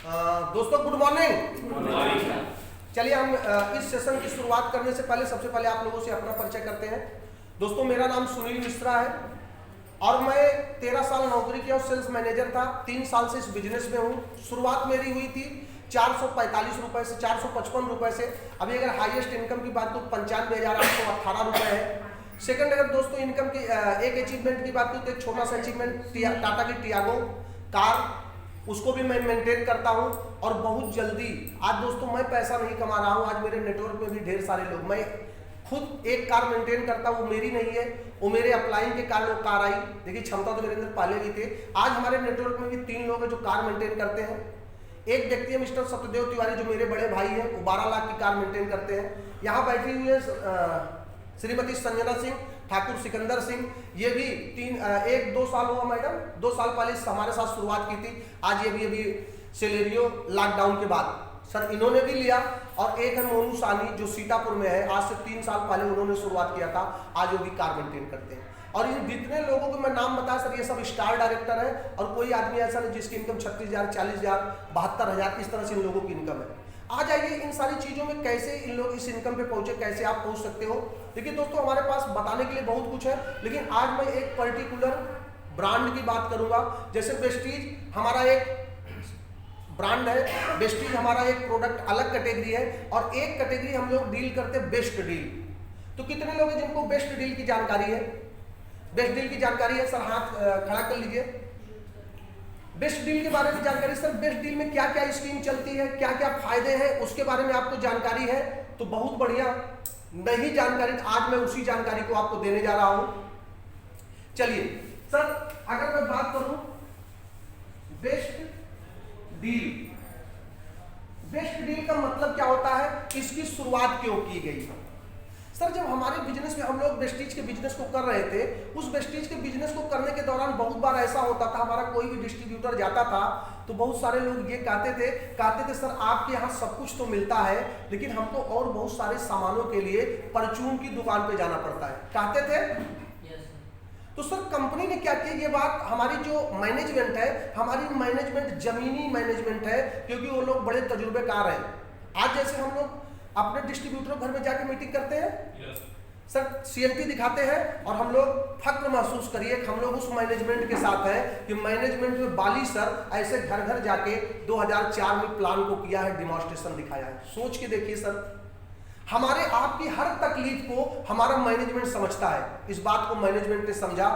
दोस्तों good morning. चलिए हम इस सेशन की शुरुआत करने से पहले सबसे पहले आप लोगों से अपना परिचय करते हैं। दोस्तों मेरा नाम सुनील मिश्रा है और मैं 13 साल नौकरी किया, सेल्स मैनेजर था। 3 साल से इस बिजनेस में हूँ। शुरुआत मेरी हुई थी 445 रुपए से, 455 रुपए से। अभी अगर हाईएस्ट इनकम की बात तो 95,818 रुपए है। सेकंड अगर दोस्तों इनकम की एक अचीवमेंट की बात करूँ तो एक छोटा सा अचीवमेंट टाटा की टियागो कार, उसको भी मैं मेंटेन करता हूं। और बहुत जल्दी आज दोस्तों मैं पैसा नहीं कमा रहा हूं, आज मेरे नेटवर्क में भी ढेर सारे लोग, मैं खुद एक कार मेंटेन करता हूं, वो मेरी नहीं है, वो मेरे अपलाइन के कारण वो कार आई। देखिए क्षमता तो मेरे अंदर पहले भी थे। आज हमारे नेटवर्क में भी 3 लोग हैं जो कार मेंटेन करते हैं। एक व्यक्ति है मिस्टर सत्यदेव तिवारी जो मेरे बड़े भाई हैं, वो 12 लाख की कार मेंटेन करते हैं। यहाँ बैठी हुई है श्रीमती संजना सिंह, ठाकुर सिकंदर सिंह, ये भी 1-2 साल हुआ मैडम, 2 साल पहले हमारे साथ शुरुआत की थी। आज ये भी अभी सेलेरियो लॉकडाउन के बाद सर इन्होंने भी लिया। और एक है मोनू सानी जो सीतापुर में है, आज से 3 साल पहले उन्होंने शुरुआत किया था, आज वो भी कार मेंटेन करते हैं। और ये जितने लोगों को मैं नाम बताया सर, ये सब स्टार डायरेक्टर है और कोई आदमी ऐसा नहीं जिसकी इनकम 36,000, 40,000, 72,000 इस तरह से इन लोगों की इनकम है। आ जाइए इन सारी चीजों में कैसे इन लोग इस इनकम पे पहुंचे, कैसे आप पहुंच सकते हो। देखिए दोस्तों हमारे पास बताने के लिए बहुत कुछ है, लेकिन आज मैं एक पर्टिकुलर ब्रांड की बात करूंगा। जैसे वेस्टीज हमारा एक ब्रांड है, वेस्टीज हमारा एक प्रोडक्ट अलग कैटेगरी है और एक कैटेगरी हम लोग डील करते हैं बेस्ट डील। तो कितने लोग हैं जिनको बेस्ट डील की जानकारी है? बेस्ट डील की जानकारी है सर, हाथ खड़ा कर लीजिए। बेस्ट डील के बारे में जानकारी सर, बेस्ट डील में क्या क्या स्कीम चलती है, क्या क्या फायदे हैं, उसके बारे में आपको जानकारी है तो बहुत बढ़िया। नहीं जानकारी, आज मैं उसी जानकारी को आपको देने जा रहा हूं। चलिए सर, अगर मैं बात करूं बेस्ट डील, बेस्ट डील का मतलब क्या होता है, इसकी शुरुआत क्यों की गई? सर जब हमारे बिजनेस में हम लोग वेस्टीज के बिजनेस को कर रहे थे, उस वेस्टीज के बिजनेस को करने के दौरान बहुत बार ऐसा होता था, हमारा कोई भी डिस्ट्रीब्यूटर जाता था तो बहुत सारे लोग ये कहते थे सर आपके यहाँ सब कुछ तो मिलता है लेकिन हमको और बहुत सारे सामानों के लिए परचून की दुकान पे जाना पड़ता है, कहते थे। तो सर कंपनी ने क्या किया, ये बात हमारी जो मैनेजमेंट है, हमारी मैनेजमेंट जमीनी मैनेजमेंट है, क्योंकि वो लोग बड़े तजुर्बेकार हैं। आज जैसे हम लोग अपने डिस्ट्रीब्यूटर घर में जाके मीटिंग करते हैं सर, सीएमपी दिखाते हैं और हम लोग फक्र महसूस करिए हम लोग उस मैनेजमेंट के साथ हैं कि मैनेजमेंट में बाली सर ऐसे घर घर जाके 2004 में प्लान को किया है, डिमॉन्स्ट्रेशन दिखाया है। सोच के देखिए सर, हमारे आपकी हर तकलीफ को हमारा मैनेजमेंट समझता है। इस बात को मैनेजमेंट ने समझा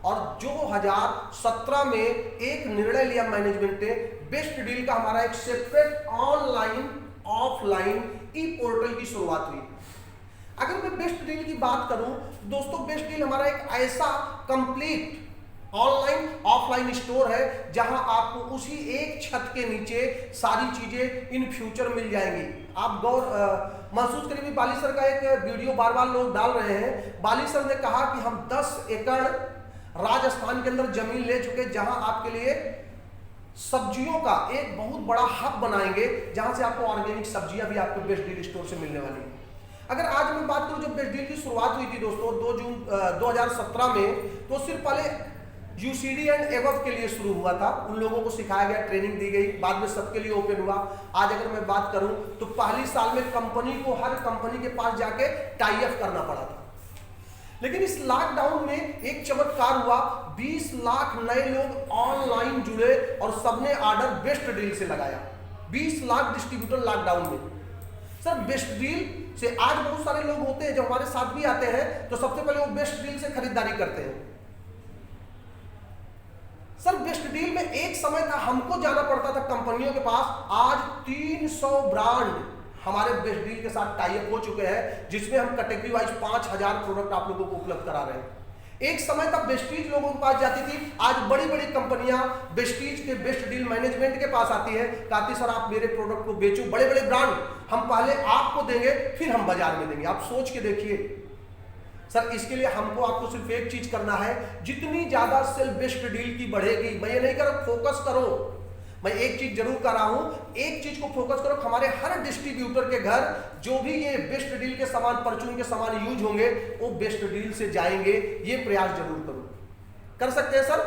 और 2017 में एक निर्णय लिया मैनेजमेंट ने, बेस्ट डील का हमारा एक सेपरेट ऑनलाइन ऑफलाइन ई पोर्टल की शुरुआत हुई। अगर मैं बेस्ट डील की बात करूं दोस्तों, बेस्ट डील हमारा एक ऐसा कंप्लीट ऑनलाइन ऑफलाइन स्टोर है जहां आपको उसी एक छत के नीचे सारी चीजें इन फ्यूचर मिल जाएंगी। आप गौर महसूस करिए, बाली सर का एक वीडियो बार बार लोग डाल रहे हैं। बाली सर ने कहा कि हम 10 एकड़ राजस्थान के अंदर जमीन ले चुके, जहां आपके लिए सब्जियों का एक बहुत बड़ा हब बनाएंगे, जहां से आपको ऑर्गेनिक सब्जियां भी आपको बेस्ट डील स्टोर से मिलने वाली है। अगर आज मैं बात करूं जब बेस्ट डील की शुरुआत हुई थी दोस्तों 2 जून 2017 में, तो सिर्फ पहले यूसीडी एंड एबव के लिए शुरू हुआ था, उन लोगों को सिखाया गया, ट्रेनिंग दी गई, बाद में सबके लिए ओपन हुआ। आज अगर मैं बात करूं तो पहली साल में कंपनी को हर कंपनी के पास जाके टाई अप करना पड़ा था। लेकिन इस लॉकडाउन में एक चमत्कार हुआ, 20 लाख नए लोग ऑनलाइन जुड़े और सबने ऑर्डर बेस्ट डील से लगाया। 20 लाख डिस्ट्रीब्यूटर लॉकडाउन में। सर बेस्ट डील से आज बहुत सारे लोग होते हैं जो हमारे साथ भी आते हैं तो सबसे पहले वो बेस्ट डील से खरीदारी करते हैं। सर बेस्ट डील में एक समय था हमको जाना पड़ता था कंपनियों के पास, आज 300 ब्रांड हमारे बेस्ट डील के साथ टाई अप हो चुके हैं, जिसमें हम कैटेगरी वाइज 5000 प्रोडक्ट आप लोगों को उपलब्ध करा रहे हैं। एक समय तक बेस्टीज लोगों के पास जाती थी, आज बड़ी बड़ी कंपनियां बेस्टीज के बेस्ट डील मैनेजमेंट के पास आती है, कहती सर आप मेरे प्रोडक्ट को बेचो। बड़े बड़े ब्रांड हम पहले आपको देंगे फिर हम बाजार में देंगे। आप सोच के देखिए सर, इसके लिए हमको आपको सिर्फ एक चीज करना है, जितनी ज्यादा सेल बेस्ट डील की बढ़ेगी, मैं ये नहीं कह रहा फोकस करो, मैं एक चीज जरूर कर रहा हूं, एक चीज को फोकस करो, हमारे हर डिस्ट्रीब्यूटर के घर जो भी ये बेस्ट डील के सामान, परचून के सामान यूज होंगे वो बेस्ट डील से जाएंगे, ये प्रयास जरूर करो। कर सकते हैं सर?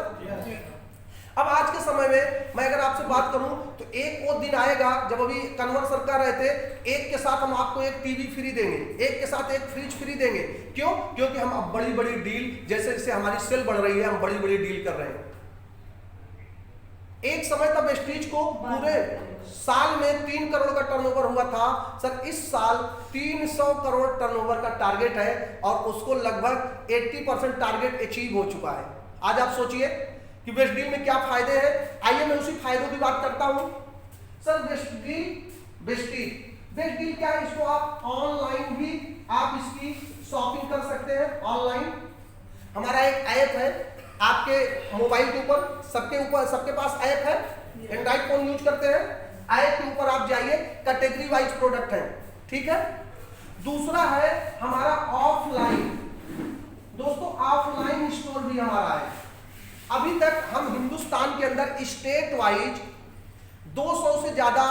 अब आज के समय में मैं अगर आपसे बात करूं तो एक वो दिन आएगा जब अभी कन्वर्सन कर रहे थे, एक के साथ हम आपको एक टीवी फ्री देंगे, एक के साथ एक फ्रिज फ्री देंगे। क्यों? क्योंकि हम अब बड़ी बड़ी डील, जैसे जैसे हमारी सेल बढ़ रही है, हम बड़ी बड़ी डील कर रहे हैं। एक समय था वेस्टीज को पूरे साल में 3 करोड़ का टर्नओवर हुआ था। सर इस साल 300 करोड़ टर्नओवर का टारगेट है और उसको लगभग 80% टारगेट अचीव हो चुका है। आज आप सोचिए कि वेस्ट डील में क्या फायदे हैं। आइए मैं उसी फायदों की बात करता हूं। सर वेस्ट डील क्या है? इसको आप ऑनलाइन भी आप इसकी शॉपिंग कर सकते हैं। ऑनलाइन हमारा एक ऐप है, आपके मोबाइल के ऊपर सबके पास ऐप है, एंड्रॉइड फोन यूज करते हैं, ऐप के ऊपर आप जाइए, कैटेगरी वाइज प्रोडक्ट है, ठीक है। दूसरा है हमारा ऑफलाइन। दोस्तों ऑफलाइन स्टोर भी हमारा है। अभी तक हम हिंदुस्तान के अंदर स्टेट वाइज 200 से ज्यादा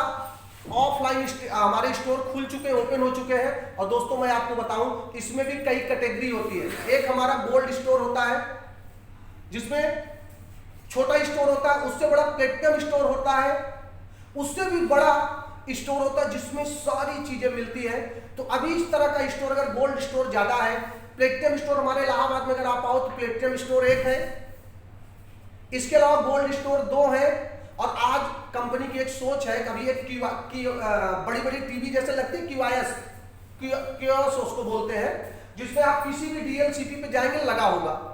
ऑफलाइन हमारे स्टोर खुल चुके हैं, ओपन हो चुके हैं। और दोस्तों मैं आपको बताऊं इसमें भी कई कैटेगरी होती है। एक हमारा गोल्ड स्टोर होता है जिसमें छोटा स्टोर होता है, उससे बड़ा प्लेटिनम स्टोर होता है, उससे भी बड़ा स्टोर होता है जिसमें सारी चीजें मिलती है। तो अभी इस तरह का स्टोर, अगर गोल्ड स्टोर ज्यादा है, प्लेटिनम स्टोर हमारे इलाहाबाद में अगर आप आओ तो प्लेटिनम स्टोर 1 है, इसके अलावा गोल्ड स्टोर 2 है। और आज कंपनी की एक सोच है, कभी एक बड़ी बड़ी टीवी जैसे लगती है कियोस्क उसको बोलते हैं, जिसमें आप किसी भी डीएलसीपी पे जाएंगे लगा होगा,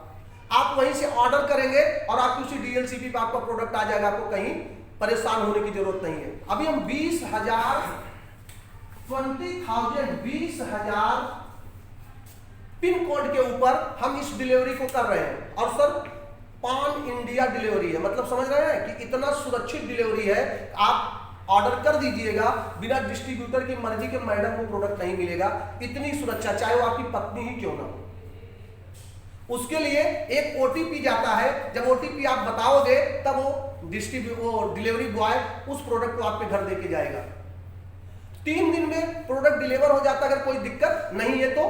आप वहीं से ऑर्डर करेंगे और आपकी उसी डीएलसीपी पे आपका प्रोडक्ट आ जाएगा, आपको कहीं परेशान होने की जरूरत नहीं है। अभी हम 20,000 पिन कोड के ऊपर हम इस डिलीवरी को कर रहे हैं। और सर पान इंडिया डिलीवरी है, मतलब समझ रहे हैं कि इतना सुरक्षित डिलीवरी है। आप ऑर्डर कर दीजिएगा, बिना डिस्ट्रीब्यूटर की मर्जी के मैडम को प्रोडक्ट नहीं मिलेगा। इतनी सुरक्षा, चाहे वो आपकी पत्नी ही क्यों ना हो। उसके लिए एक ओटीपी जाता है, जब ओटीपी आप बताओगे तब वो डिलीवरी बॉय उस प्रोडक्ट को आपके घर देके जाएगा। 3 दिन में प्रोडक्ट डिलीवर हो जाता है अगर कोई दिक्कत नहीं है तो।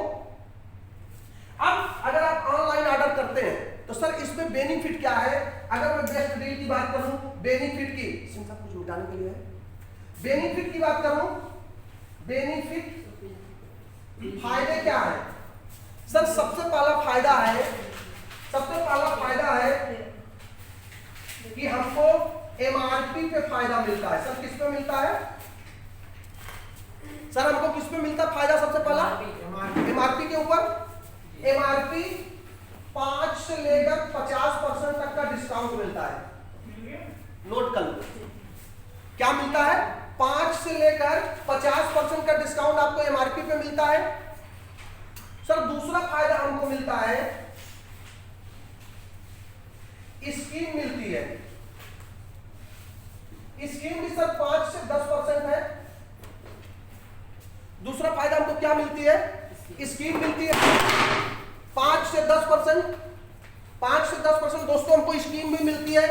अब अगर आप ऑनलाइन ऑर्डर करते हैं तो सर इसमें बेनिफिट क्या है? अगर मैं बेस्ट डील की बात करूं, बेनिफिट की कुछ मिटाने के लिए है, बेनिफिट की बात करूं, बेनिफिट फायदे क्या है? सर सबसे पहला फायदा है कि हमको एमआरपी पे फायदा मिलता है। सर किस पे मिलता है? सर हमको किस पे मिलता है फायदा? सबसे पहला एमआरपी के ऊपर। एमआरपी 5 से लेकर 50% तक का डिस्काउंट मिलता है। नोट कर लो क्या मिलता है? 5 से लेकर 50% का डिस्काउंट आपको एमआरपी पे मिलता है। सर दूसरा फायदा हमको मिलता है, स्कीम मिलती है। स्कीम भी सर 5 से 10% है। दूसरा फायदा हमको क्या मिलती है? स्कीम मिलती है 5 से 10%। 5 से 10% दोस्तों हमको स्कीम भी मिलती है।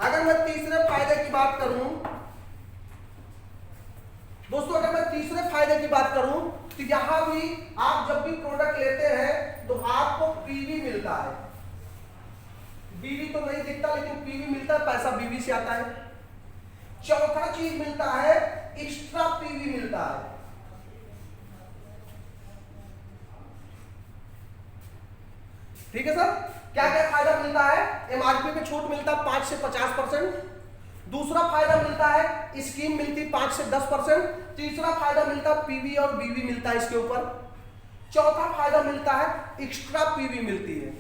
अगर मैं तीसरे फायदे की बात करूं दोस्तों, तो यहां भी आप जब भी प्रोडक्ट लेते हैं तो आपको पीवी मिलता है। बीवी तो नहीं दिखता लेकिन पीवी मिलता है, पैसा बीवी से आता है। चौथा चीज मिलता है एक्स्ट्रा पीवी मिलता है। ठीक है सर, क्या क्या फायदा मिलता है? एमआरपी पे छूट मिलता है 5 से 50%। दूसरा फायदा मिलता है स्कीम मिलती 5 से 10%। तीसरा फायदा मिलता है पीवी और बीवी मिलता है इसके ऊपर। चौथा फायदा मिलता है एक्स्ट्रा पीवी मिलती है।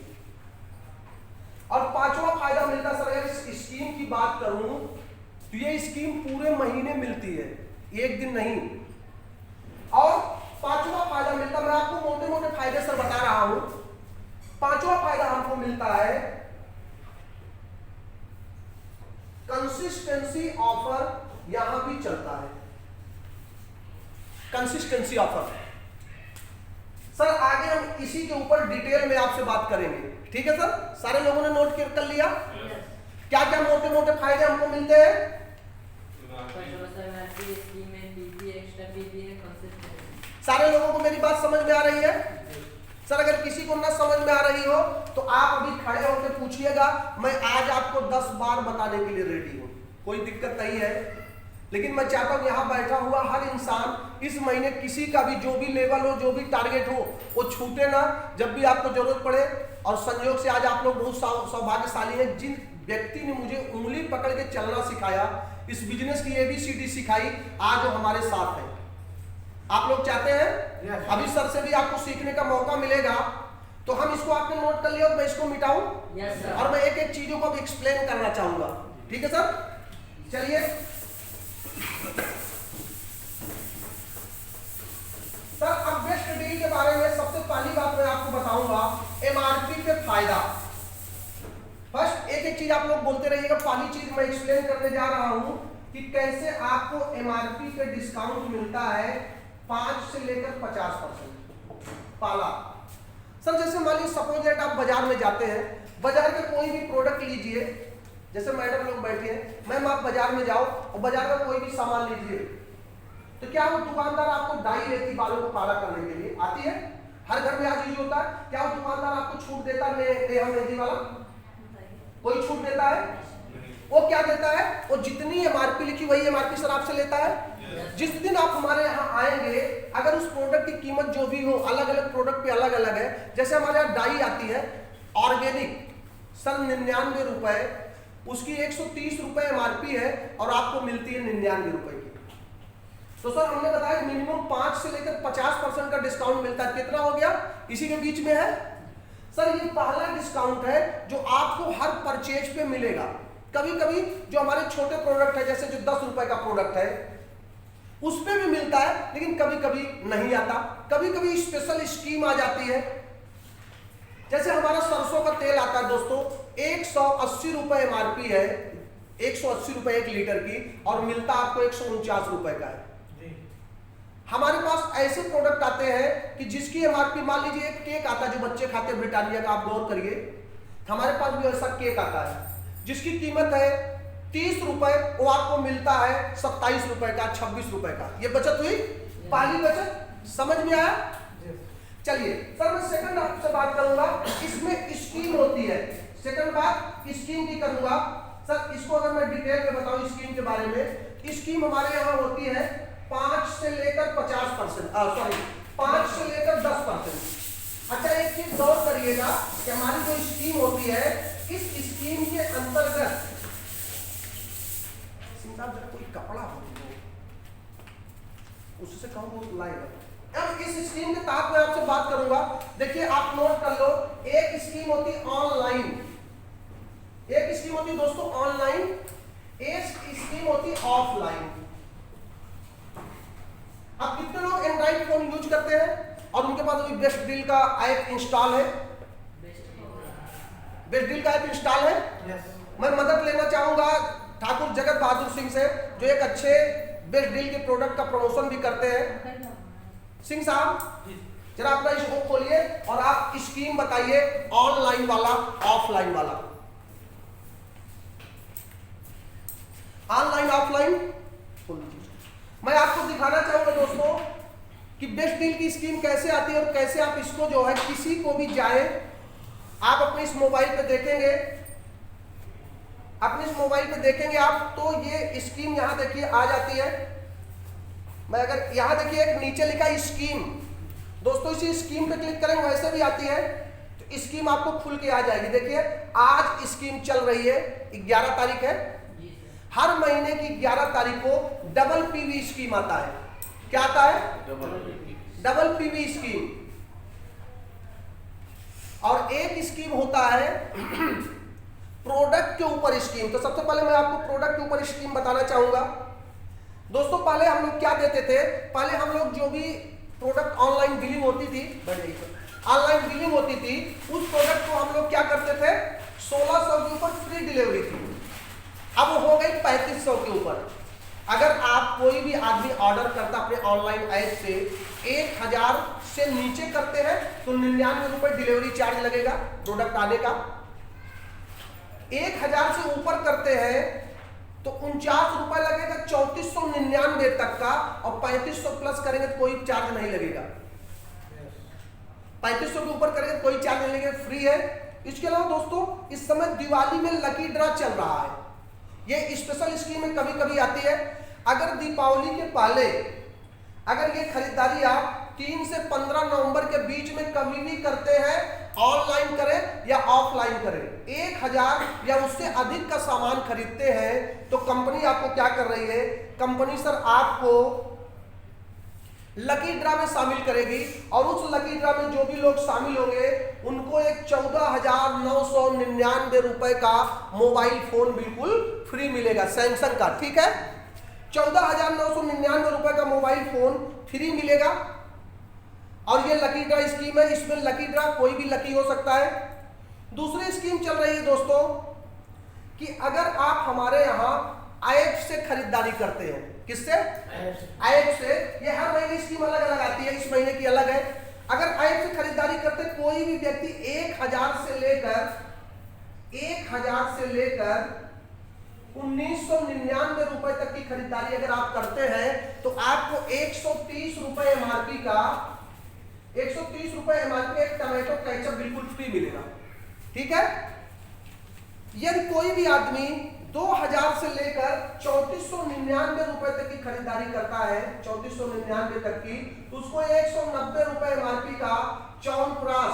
और पांचवा फायदा मिलता है, सर अगर इस स्कीम की बात करूं तो ये स्कीम पूरे महीने मिलती है, एक दिन नहीं। और पांचवा फायदा मिलता, मैं आपको मोटे मोटे फायदे सर बता रहा हूं। पांचवा फायदा हमको मिलता है कंसिस्टेंसी ऑफर, यहां भी चलता है कंसिस्टेंसी ऑफर। सर आगे हम इसी के ऊपर डिटेल में आपसे बात करेंगे, ठीक है सर? सारे लोगों ने नोट कर लिया? क्या क्या मोटे मोटे फायदे हमको मिलते हैं? सारे लोगों को मेरी बात समझ में आ रही है? सर अगर किसी को ना समझ में आ रही हो तो आप अभी खड़े होकर पूछिएगा, मैं आज आपको 10 बार बताने के लिए रेडी हूं, कोई दिक्कत नहीं है। लेकिन मैं चाहता हूं यहां बैठा हुआ हर इंसान इस महीने किसी का भी जो भी लेवल हो, जो भी टारगेट हो, वो छूटे ना। जब भी आपको जरूरत पड़े, और संयोग से आज आप लोग बहुत सौभाग्यशाली हैं, जिन व्यक्ति ने मुझे उंगली पकड़ के चलना सिखाया, इस बिजनेस की ABCD सिखाई, आज वो हमारे साथ है। आप लोग चाहते हैं अभी सर से भी आपको सीखने का मौका मिलेगा, तो हम इसको आपने नोट कर लिया और मैं इसको मिटाऊं, और मैं एक एक चीजों को भी एक्सप्लेन करना चाहूंगा। ठीक है सर, चलिए। सर अब बेस्ट डील के बारे में सबसे पहली बात मैं आपको बताऊंगा, MRP पे फायदा। फर्स्ट एक एक चीज आप लोग बोलते रहिएगा, पहली चीज मैं एक्सप्लेन करने जा रहा हूं कि कैसे आपको MRP पे डिस्काउंट मिलता है 5 से लेकर 50%। पाला सर, जैसे मान लीजिए सपोज दैट आप बाजार में जाते हैं, बाजार के कोई भी प्रोडक्ट लीजिए, जैसे मैडम लोग बैठे हैं, मैम आप बाजार में जाओ और बाजार का कोई भी सामान लीजिए, तो क्या वो दुकानदार आपको डाई देती बालों को काला करने के लिए आती है? हर घर में आज यूज होता है। क्या वो दुकानदार आपको छूट देता है मेहंदी वाला? कोई छूट देता है? वो क्या देता है, वो जितनी MRP लिखी वही MRP सर आपसे लेता है। जिस दिन आप हमारे यहाँ आएंगे, अगर उस प्रोडक्ट की कीमत जो भी हो, अलग अलग प्रोडक्ट पे अलग अलग है। जैसे हमारे यहाँ डाई आती है ऑर्गेनिक सर 99 रुपए, उसकी 130 रुपए MRP है और आपको मिलती है 99 रुपए की। तो सर हमने बताया मिनिमम 5 से लेकर 50% का डिस्काउंट मिलता है। कितना हो गया, इसी के बीच में है सर। ये पहला डिस्काउंट है जो आपको हर परचेज पे मिलेगा। कभी कभी जो हमारे छोटे प्रोडक्ट है, जैसे जो 10 रुपए का प्रोडक्ट है, उस पे भी मिलता है, लेकिन कभी कभी नहीं आता। कभी कभी स्पेशल स्कीम आ जाती है। जैसे हमारा सरसों का तेल आता है दोस्तों, 180 रुपए MRP है, 180 रुपए 1 लीटर की, और मिलता आपको 149 रुपए का है। हमारे पास ऐसे प्रोडक्ट आते हैं कि जिसकी MRP, मान लीजिए एक केक आता है जो बच्चे खाते हैं ब्रिटानिया का, आप गौर करिए, हमारे पास भी ऐसा केक आता है जिसकी कीमत है 30 रुपए, वो आपको मिलता है 27 रुपए का, 26 रुपए का। ये बचत हुई, पहली बचत। समझ में आया? चलिए सर मैं सेकंड आपसे बात करूंगा, इसमें स्कीम होती है। सेकंड बात स्कीम की करूंगा सर। इसको अगर मैं डिटेल में बताऊं स्कीम के बारे में, स्कीम हमारे यहाँ होती है 5 से लेकर 50%, सॉरी 5 से लेकर 10%। अच्छा एक चीज गौर करिएगा कि हमारी जो स्कीम होती है, इस स्कीम के अंतर्गत कोई कपड़ा हो उससे कहूँ बहुत लाएगा। अब इस स्कीम के तहत मैं आपसे बात करूंगा। देखिए आप नोट कर लो, एक स्कीम होती ऑनलाइन, एक स्कीम होती दोस्तों ऑनलाइन, एक स्कीम होती ऑफलाइन। अब कितने लोग एंड्रॉइड फोन यूज करते हैं और उनके पास अभी बेस्ट डील का ऐप इंस्टॉल है? बेस्ट डील का ऐप इंस्टॉल है? मैं मदद लेना चाहूंगा ठाकुर जगत बहादुर सिंह से, जो एक अच्छे बेस्ट डील के प्रोडक्ट का प्रमोशन भी करते हैं। सिंह साहब जरा अपना इस बुक खोलिए और आप स्कीम बताइए, ऑनलाइन वाला ऑफलाइन वाला। ऑनलाइन ऑफलाइन मैं आपको दिखाना चाहूंगा दोस्तों कि बेस्ट डील की स्कीम कैसे आती है और कैसे आप इसको जो है किसी को भी जाए, आप अपने इस मोबाइल पे देखेंगे, अपने इस मोबाइल पे देखेंगे आप, तो ये स्कीम यहां देखिए आ जाती है। मैं अगर यहां देखिए एक नीचे लिखा है स्कीम, दोस्तों इसी स्कीम पे क्लिक करेंगे वैसे भी आती है, तो स्कीम आपको खुल के आ जाएगी। देखिए आज स्कीम चल रही है, 11 तारीख है, हर महीने की 11 तारीख को डबल PV स्कीम आता है। क्या आता है? Double PV scheme. और एक स्कीम होता है प्रोडक्ट के ऊपर स्कीम। तो सबसे पहले मैं आपको प्रोडक्ट के ऊपर स्कीम बताना चाहूंगा। दोस्तों पहले हम लोग क्या देते थे, पहले हम लोग जो भी प्रोडक्ट ऑनलाइन बिलिंग होती थी, ऑनलाइन बिलिंग होती थी, उस प्रोडक्ट को हम लोग क्या करते थे, 1600 के ऊपर फ्री डिलीवरी थी। अब हो गई 3500 के ऊपर। अगर आप कोई भी आदमी ऑर्डर करता अपने ऑनलाइन ऐप से 1000 से नीचे करते हैं तो 99 रुपए डिलीवरी चार्ज लगेगा प्रोडक्ट आने का। 1000 से ऊपर करते हैं तो 49 रुपए लगेगा 3499 तक का, और 3500 प्लस करेंगे तो कोई चार्ज नहीं लगेगा। 3500 के ऊपर करेंगे कोई चार्ज नहीं लेंगे, फ्री है। इसके अलावा दोस्तों इस समय दिवाली में लकी ड्रा चल रहा है, ये स्पेशल स्कीम कभी कभी आती है। अगर दीपावली के पहले अगर ये खरीदारी आप 3 से 15 नवंबर के बीच में कभी भी करते हैं, ऑनलाइन करें या ऑफलाइन करें, 1000 या उससे अधिक का सामान खरीदते हैं तो कंपनी आपको क्या कर रही है, कंपनी सर आपको लकी ड्रा में शामिल करेगी और उस लकी ड्रा में जो भी लोग शामिल होंगे उनको एक 14,999 रुपए का मोबाइल फोन बिल्कुल फ्री मिलेगा, सैमसंग का, ठीक है। 14,999 रुपए का मोबाइल फोन फ्री मिलेगा और ये लकी ड्रा स्कीम है। इसमें लकी ड्रा कोई भी लकी हो सकता है। दूसरी स्कीम चल रही है दोस्तों कि अगर आप हमारे यहाँ ऐप से खरीदारी करते हैं, किससे? ऐप से। ये हर महीने स्कीम अलग अलग आती है, इस महीने की अलग है। अगर ऐप से खरीदारी करते कोई भी व्यक्ति 1000 से लेकर 1999 रुपए तक की खरीदारी अगर आप करते हैं तो आपको 130 रुपए एमआरपी का 130 रुपए एमआरपी का एक टमाटो केचप बिल्कुल फ्री मिलेगा, ठीक है। यदि कोई भी आदमी 2000 से लेकर 3499 रुपए तक की खरीदारी करता है, 3499 तक की, तो उसको 190 रुपए एमआरपी का च्यवनप्राश,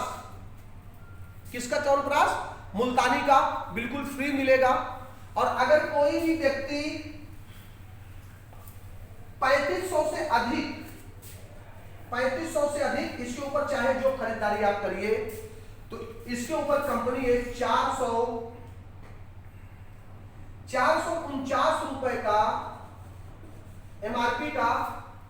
किसका च्यवनप्राश? मुल्तानी का, बिल्कुल फ्री मिलेगा। और अगर कोई भी व्यक्ति 3500 से अधिक इसके ऊपर चाहे जो खरीदारी आप करिए तो इसके ऊपर कंपनी है 449 रुपए का एमआरपी का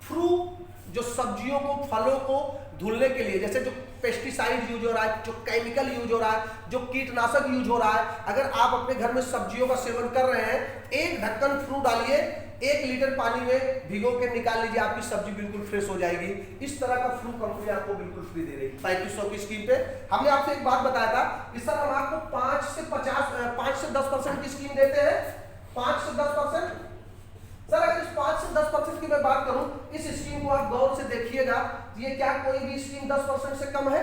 फ्रूट, जो सब्जियों को फलों को धुलने के लिए, जैसे जो पेस्टिसाइड यूज हो रहा है, जो केमिकल यूज हो रहा है, जो कीटनाशक यूज हो रहा है, अगर आप अपने घर में सब्जियों का सेवन कर रहे हैं, एक ढक्कन फ्रूट डालिए, 1 लीटर पानी में भिगो के निकाल लीजिए, आपकी सब्जी बिल्कुल फ्रेश हो जाएगी। इस तरह का फ्रूट कंपनी आपको बिल्कुल फ्री दे रही है 3500 की स्कीम पे। हमने आपसे एक बात बताया था कि सर हम आपको 5 से 10% की स्कीम देते हैं, 5 से 10%। सर अगर इस 5 से 10% की मैं बात करूं, इस स्कीम को आप गौर से देखिएगा, ये क्या कोई भी स्कीम 10% से कम है?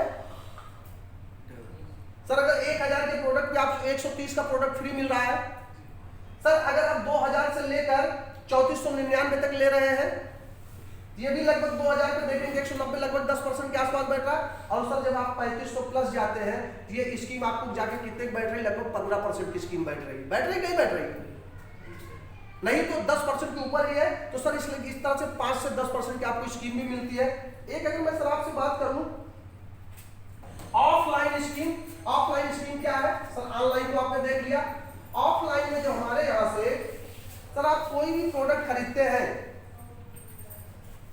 सर अगर 1000 के प्रोडक्ट पे आप 130 का प्रोडक्ट फ्री मिल रहा है, सर अगर आप 2000 से लेकर 3499 तक ले रहे हैं, ये भी लगभग 2000 पे देखेंगे 190 लगभग 10% के आसपास बैठ रहा है। और सर जब आप 3500 प्लस जाते हैं, ये स्कीम आपको जाके कितने बैठ रही? लगभग 15% की स्कीम बैठ रही है, कहीं बैठ रही है, नहीं तो 10% के ऊपर ही है। तो सर इसलिए इस तरह से 5 से 10% की आपको स्कीम भी मिलती है। एक अगर मैं सर आपसे बात करूं ऑफलाइन स्कीम क्या है? सर ऑनलाइन तो आपने देख लिया, ऑफलाइन में जो हमारे यहां से सर आप कोई भी प्रोडक्ट खरीदते हैं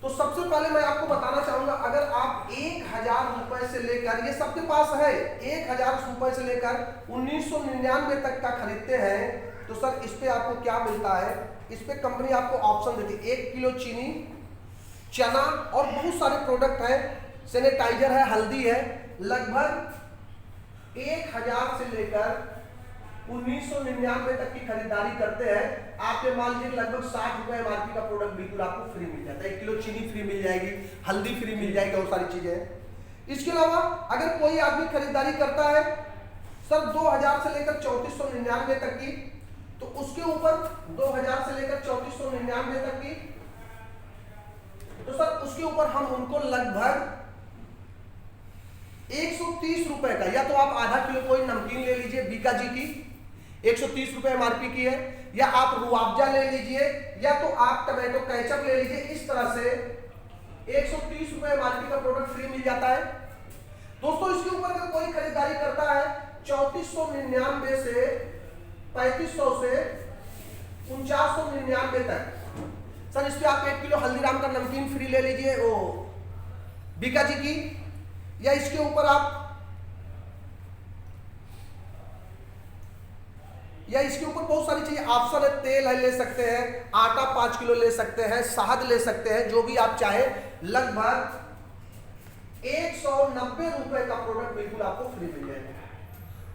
तो सबसे पहले मैं आपको बताना चाहूंगा, अगर आप 1000 रुपए से लेकर, ये सबके पास है, 1000 रुपए से लेकर 1999 तक का खरीदते हैं तो सर इस पे आपको क्या मिलता है? इस पे कंपनी आपको ऑप्शन देती है 1 किलो चीनी, चना और बहुत सारे प्रोडक्ट हैं, सैनिटाइजर है, हल्दी है, लगभग 1000 से लेकर 1999 तक की खरीदारी करते हैं, आपके मान लीजिए लगभग 60 रुपए एमआरपी का प्रोडक्ट बिल्कुल आपको फ्री मिल जाता है। 1 किलो चीनी फ्री मिल जाएगी, हल्दी फ्री मिल जाएगी और सारी चीजें। इसके अलावा अगर कोई आदमी खरीदारी करता है सर 2000 से लेकर 3499 तक की, तो उसके ऊपर 2000 से लेकर 3499 तक की, तो सर उसके ऊपर हम उनको लगभग 130 रुपए का, या तो आप आधा किलो कोई नमकीन ले लीजिए बीका जी की, 130 रुपए एमआरपी की है, या आप रुआवजा ले लीजिए, या तो आप टमाटो केचप ले लीजिए। इस तरह से 130 रुपए एमआरपी का प्रोडक्ट फ्री मिल जाता है। दोस्तों इसके ऊपर अगर कोई खरीदारी करता है 3499 से 3500 से 4999 तक, सर इस पे आप 1 किलो हल्दीराम का नमकीन फ्री ले लीजिए वो बीका जी की, या इसके ऊपर आप बहुत सारी चीजें ऑप्शन है, तेल है ले सकते हैं, आटा 5 किलो ले सकते हैं, शहद ले सकते हैं, जो भी आप चाहें। लगभग 190 रुपए का प्रोडक्ट बिल्कुल आपको फ्री मिल जाएगा।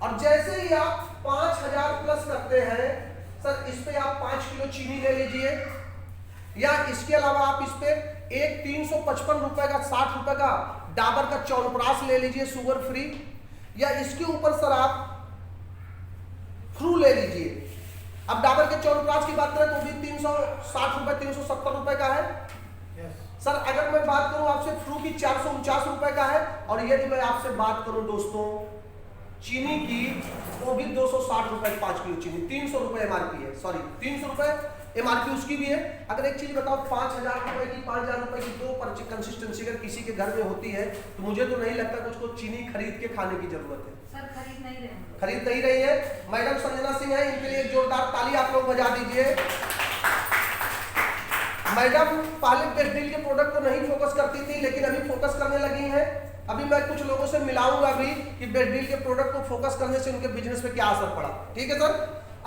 और जैसे ही आप 5000 प्लस करते हैं सर इस पे आप 5 किलो चीनी ले लीजिए, या इसके अलावा आप इस पे एक 355 रुपए का 60 रुपए का डाबर का च्यवनप्राश ले लीजिए शुगर फ्री, या इसके ऊपर सर आप फ्रू ले लीजिए। अब डाबर के च्यवनप्राश की बात करें तो भी 360 रुपए 370 रुपए का है। सर अगर मैं बात करूं आपसे फ्रू की 449 रुपए का है। और यदि मैं आपसे बात करूं दोस्तों चीनी की, वो भी 260 रुपए 5 किलो चीनी, 300 रुपए एमआरपी है, सॉरी 300 रुपए एमआरपी उसकी भी है। अगर एक चीज बताओ 5000 रुपए की 5000 रुपए की दो पर्ची कंसिस्टेंसी अगर किसी के घर में होती है तो मुझे तो नहीं लगता कि उसको चीनी खरीद के खाने की जरूरत है। सर खरीद नहीं रही है। मैडम संजना सिंह है, इनके लिए एक जोरदार ताली आप लोग बजा दीजिए। मैडम पहले बेस्ट डील के प्रोडक्ट को नहीं फोकस करती थी, लेकिन अभी फोकस करने लगी हैं। अभी मैं कुछ लोगों से मिलाऊंगा भी कि बेस्ट डील के प्रोडक्ट को फोकस करने से उनके बिजनेस पे क्या असर पड़ा। ठीक है सर,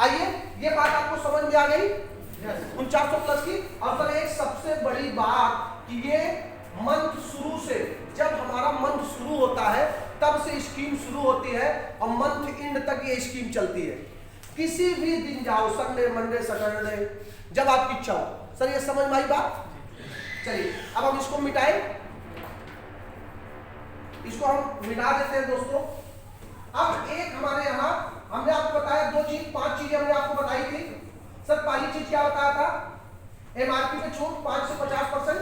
आइए ये बात आपको समझ में आ गई 4900 प्लस की। और सर एक सबसे बड़ी बात कि ये मंथ शुरू से, जब हमारा मंथ शुरू होता है तब से स्कीम शुरू होती है और मंथ एंड तक ये स्कीम चलती है। किसी भी दिन जाओ, संडे मंडे सैटरडे, जब आपकी इच्छा हो। सर ये समझ में आई बात? चलिए अब हम इसको मिटाएं, इसको हम मिटा देते हैं दोस्तों। अब एक हमारे यहाँ हमने आपको बताया 5 चीजें हमने आपको बताई थी। सर पहली चीज क्या बताया था? एमआरपी पे छूट 5 से 50%।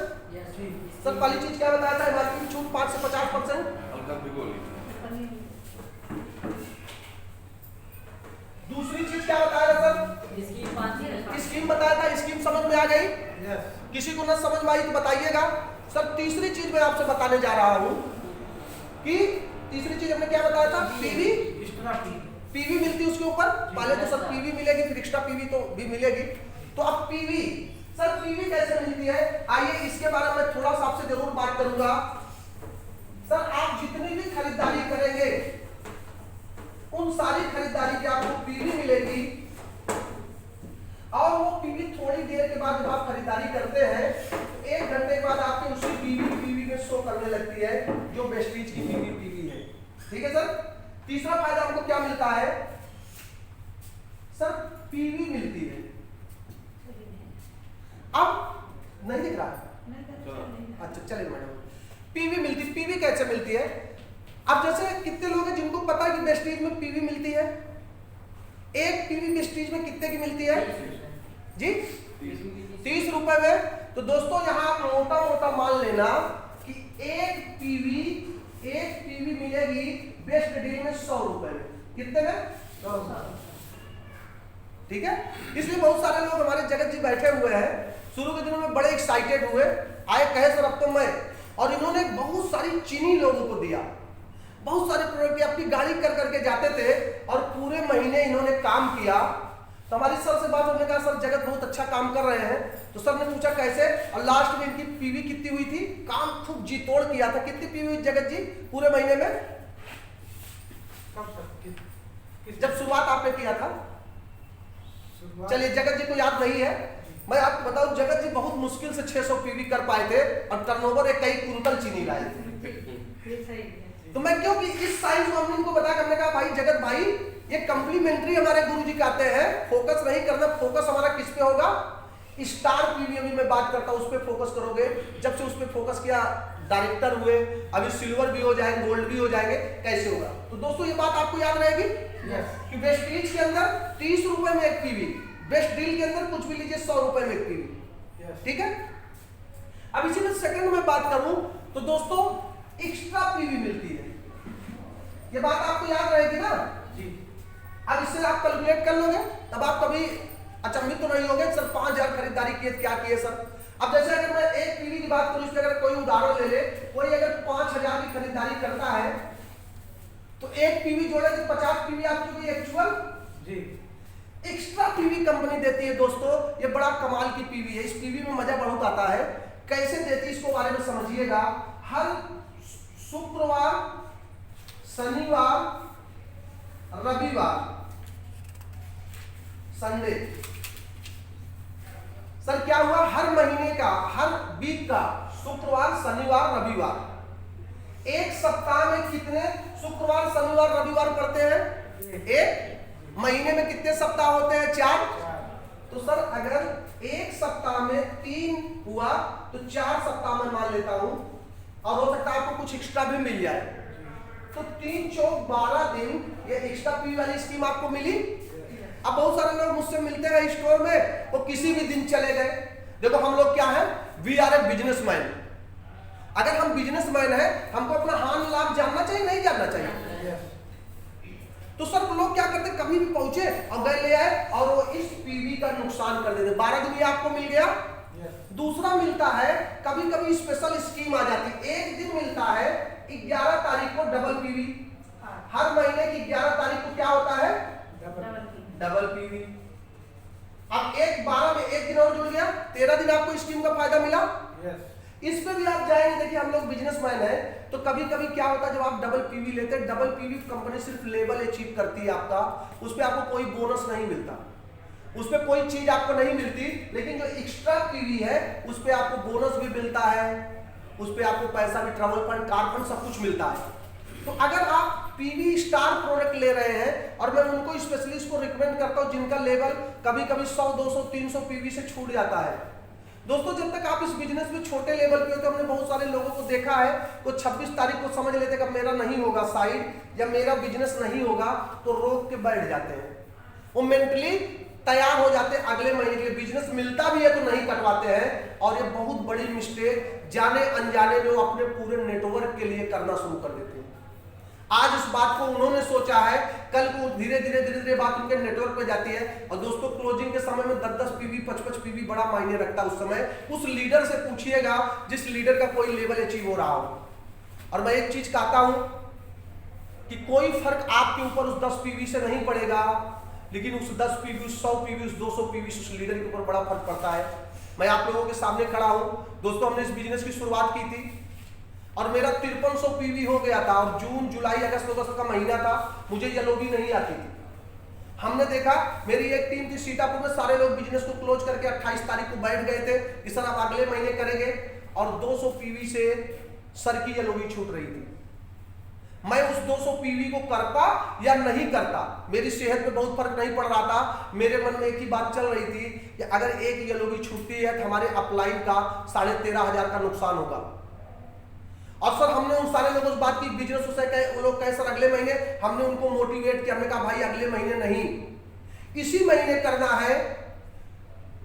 सर पहली चीज क्या बताया था? एमआरपी पे छूट 5 से 50%। दूसरी चीज क्या बताया था सर? स्कीम बताया था। स्कीम समझ में आ गई? किसी को ना समझ में आई तो बताइएगा। सर तीसरी चीज मैं आपसे बताने जा रहा हूं कि तीसरी चीज हमने क्या बताया था? पीवी मिलती है उसके ऊपर। पहले तो सर पीवी मिलेगी, फिर एक्स्ट्रा पीवी तो भी मिलेगी। तो अब पीवी, सर पीवी कैसे मिलती है? आइए इसके बारे में थोड़ा सा आपसे जरूर बात करूंगा। सर आप जितनी भी खरीदारी करेंगे उन सारी खरीदारी की आपको पीवी मिलेगी, और वो पीवी थोड़ी देर के बाद जब आप खरीदारी करते हैं 1 घंटे के बाद आपके उसी पीवी में शो करने लगती है जो वेस्टीज की पीवी है। ठीक है सर। तीसरा फायदा हमको क्या मिलता है? सर पीवी मिलती है। अब नहीं दिख रहा है? अच्छा चलिए मैडम, पीवी मिलती। पीवी कैसे मिलती है? अब जैसे कितने लोग हैं जिनको पता है कि वेस्टीज में पीवी मिलती है? एक पीवी वेस्टीज में कितने की मिलती है जी? 30 रुपए में। तो दोस्तों यहाँ आप मोटा मोटा मान लेना कि एक पीवी मिलेगी बेस्ट डील में 100 रुपए में। कितने में? 100। ठीक है। इसलिए बहुत सारे लोग हमारे जगत जी बैठे हुए हैं, शुरू के दिनों में बड़े एक्साइटेड हुए, आए कहे सर अब तो मैं, और इन्होंने बहुत सारी चीनी लोगों को दिया, बहुत सारे प्रोडक्ट अपनी गाड़ी कर करके जाते थे और पूरे महीने इन्होंने काम किया। तो हमारी सर से बात होने का, सर जगत बहुत अच्छा काम कर रहे हैं। तो सर ने पूछा कैसे, और लास्ट में इनकी पीवी कितनी हुई थी? काम खूब जी तोड़ किया था। कितनी पीवी हुई जगत जी पूरे महीने में? जब शुरुआत आपने किया था? चलिए जगत जी को याद नहीं है, मैं आपको बताऊं जगत जी बहुत मुश्किल से 600 पीवी कर पाए थे और टर्नओवर एक कई कुंटल चीनी लाए थे। तो मैं क्योंकि इस साइंस को हमने इनको बताया, हमने कहा भाई जगत भाई ये कंप्लीमेंट्री हमारे गुरुजी कहते हैं, फोकस नहीं करना। फोकस हमारा किस पे होगा? स्टार पीवी अभी मैं बात करता हूं, उस पे फोकस करोगे। जब से उस पे फोकस किया डायरेक्टर हुए, अभी सिल्वर भी हो जाएंगे, गोल्ड भी हो जाएंगे, कैसे होगा? तो दोस्तों ये बात आपको याद रहेगी कि वेस्टीज के अंदर 30 रुपए में एक पीवी, बेस्ट डील के अंदर कुछ भी लीजिए 100 रुपए में एक पीवी। ठीक है। अब इसी में सेकंड में बात करूं तो दोस्तों एक्स्ट्रा पीवी मिलती है। ये बात आपको याद रहेगी ना जी। अब इससे आप कैलकुलेट कर लोगे, तब आप कभी अचंभित तो नहीं होगे सर 5000 खरीदारी किए, क्या किए सर। अब जैसे अगर मैं एक पीवी की बात करूं, इसमें अगर कोई उदाहरण ले ले, कोई अगर 5000 की खरीदारी करता है तो एक पीवी जोड़े तो 50 पीवी आपकी एक्चुअल जी। एक्स्ट्रा पीवी कंपनी देती है दोस्तों, ये बड़ा कमाल की पीवी है। इस पीवी में मजा बहुत आता है। कैसे देती है इसको बारे में समझिएगा। हर शुक्रवार, शनिवार, रविवार, संडे, सर क्या हुआ? हर महीने का, हर वीक का शुक्रवार, शनिवार, रविवार। एक सप्ताह में कितने शुक्रवार, शनिवार, रविवार पड़ते हैं? एक। महीने में कितने सप्ताह होते हैं? 4। तो सर अगर एक सप्ताह में 3 हुआ तो 4 सप्ताह में मान लेता हूं और हो सकता है आपको कुछ एक्स्ट्रा भी मिल जाए। तो 3 चौक 12 दिन ये एक्स्ट्रा पीवी वाली स्कीम आपको मिली। अब बहुत सारे लोग मुझसे मिलते हैं स्टोर में, वो किसी भी दिन चले गए। देखो हम लोग क्या है, वी आर ए बिजनेसमैन। अगर हम बिजनेसमैन है, हमको अपना हानि लाभ जानना चाहिए, नहीं जानना चाहिए? तो सर लोग क्या करते, कभी भी पहुंचे और गए ले आए और वो इस पीवी का नुकसान कर देते। 12 दिन ये आपको मिल गया। दूसरा मिलता है, कभी कभी स्पेशल स्कीम आ जाती है, एक दिन मिलता है 11 तारीख को डबल पीवी। हर महीने की 11 तारीख को क्या होता है, डबल पीवी। अब 12 में एक दिन और जुड़ गया, 13 दिन आपको स्कीम का फायदा मिला। इस पे भी आप जाएंगे, देखिए हम लोग बिजनेसमैन है, तो कभी कभी क्या होता है जब आप डबल पीवी लेते हैं, डबल पीवी कंपनी सिर्फ लेवल अचीव करती है आपका, उस पे आपको कोई बोनस नहीं मिलता, उस पे कोई चीज आपको नहीं मिलती। लेकिन जो एक्स्ट्रा पीवी है उस पे आपको बोनस भी मिलता है, उस पे आपको पैसा भी, ट्रैवल फंड, कार फंड सब कुछ मिलता है। तो अगर आप पीवी स्टार प्रोडक्ट ले रहे हैं, और मैं उनको स्पेशलिस्ट को रिकमेंड करता हूं जिनका लेवल कभी कभी 100 200 300 पीवी से छूट जाता है। दोस्तों जब तक आप इस बिजनेस में छोटे लेवल पे हो, तो हमने बहुत सारे लोगों को देखा है, वो 26 तारीख को समझ लेते हैं कि मेरा नहीं होगा साइड या मेरा बिजनेस नहीं होगा, तो रोक के बैठ जाते हैं। वो मेंटली तैयार हो जाते हैं अगले महीने के लिए, बिजनेस मिलता भी है तो नहीं कटवाते हैं, और ये बहुत बड़ी मिस्टेक जाने अनजाने में वो अपने पूरे नेटवर्क के लिए करना शुरू कर देते हैं। आज इस बात को उन्होंने सोचा है, कल को धीरे धीरे बात उनके नेटवर्क पे जाती है। और दोस्तों क्लोजिंग के समय में 10-10 पीवी 55 पीवी बड़ा मायने रखता है उस समय। उस लीडर से पूछिएगा जिस लीडर का कोई लेवल अचीव हो रहा हो। और मैं एक चीज कहता हूं कि कोई फर्क आपके ऊपर उस 10 पीवी से नहीं पड़ेगा, लेकिन उस 10 पीवी, उस 100 पीवी, उस 200 पीवी से उस लीडर के ऊपर बड़ा फर्क पड़ता है। मैं आप लोगों के सामने खड़ा हूं दोस्तों, हमने इस बिजनेस की शुरुआत की थी और मेरा 5300 पीवी हो गया था, और जून जुलाई अगस्त का महीना था, मुझे येलो भी नहीं आती थी। हमने देखा मेरी एक टीम थी सीतापुर में, सारे लोग बिजनेस को क्लोज करके 28 तारीख को बैठ गए थे कि सर आप अगले महीने करेंगे, और 200 पीवी से सर की येलो भी छूट रही थी। मैं उस 200 पीवी को करता या नहीं करता, मेरी सेहत पे बहुत फर्क नहीं पड़ रहा था। मेरे मन में एक ही बात चल रही थी कि अगर एक येलो भी छूटती है तो हमारे अपलाइन का 13,500 का नुकसान होगा। और सर हमने उन सारे लोगों से बात की, बिजनेस से कहे, वो लोग कहे सर अगले महीने, हमने उनको मोटिवेट किया, हमने कहा भाई अगले महीने नहीं, इसी महीने करना है।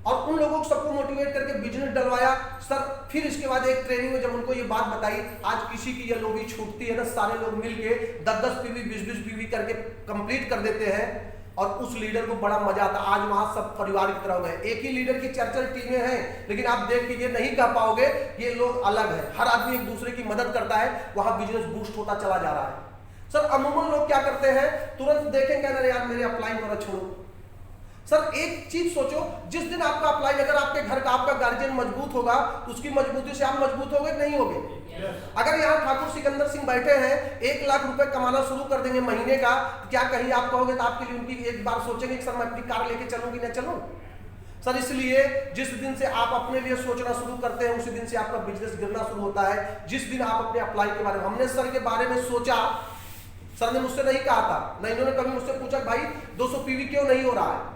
और उन लोगों को सबको मोटिवेट करके बिजनेस डलवाया सर। फिर इसके बाद एक ट्रेनिंग में जब उनको ये बात बताई, आज किसी की ये लोगी छूटती है ना, सारे लोग मिलके 10-10 पीवी 20-20 पीवी करके कंप्लीट कर देते हैं, और उस लीडर को बड़ा मजा आता। आज वहां सब परिवार की तरह गए, एक ही लीडर की 4-4 टीमें हैं, लेकिन आप देख के ये नहीं कह पाओगे ये लोग अलग है, हर आदमी एक दूसरे की मदद करता है, वहां बिजनेस बूस्ट होता चला जा रहा है। सर अमूमन लोग क्या करते हैं, तुरंत देखेंगे ना यार मेरे अपलाइन पर छोड़ो। सर एक चीज सोचो, जिस दिन आपका अपलाइन, अगर आपके घर का आपका गार्जियन मजबूत होगा तो उसकी मजबूती से आप मजबूत होगे नहीं होगे? अगर यहाँ ठाकुर सिकंदर सिंह बैठे हैं, 1 लाख रुपए कमाना शुरू कर देंगे महीने का, क्या कहीं आप कहोगे तो आपके लिए उनकी एक बार सोचेंगे कि सर मैं अपनी कार लेके चलूंगी ना चलूं? सर इसलिए जिस दिन से आप अपने लिए सोचना शुरू करते हैं, उसी दिन से आपका बिजनेस गिरना शुरू होता है। जिस दिन आप अपने अप्लाई के बारे में, हमने सर के बारे में सोचा, सर ने मुझसे नहीं कहा था, ना इन्होंने कभी मुझसे पूछा भाई 200 पीवी क्यों नहीं हो रहा है।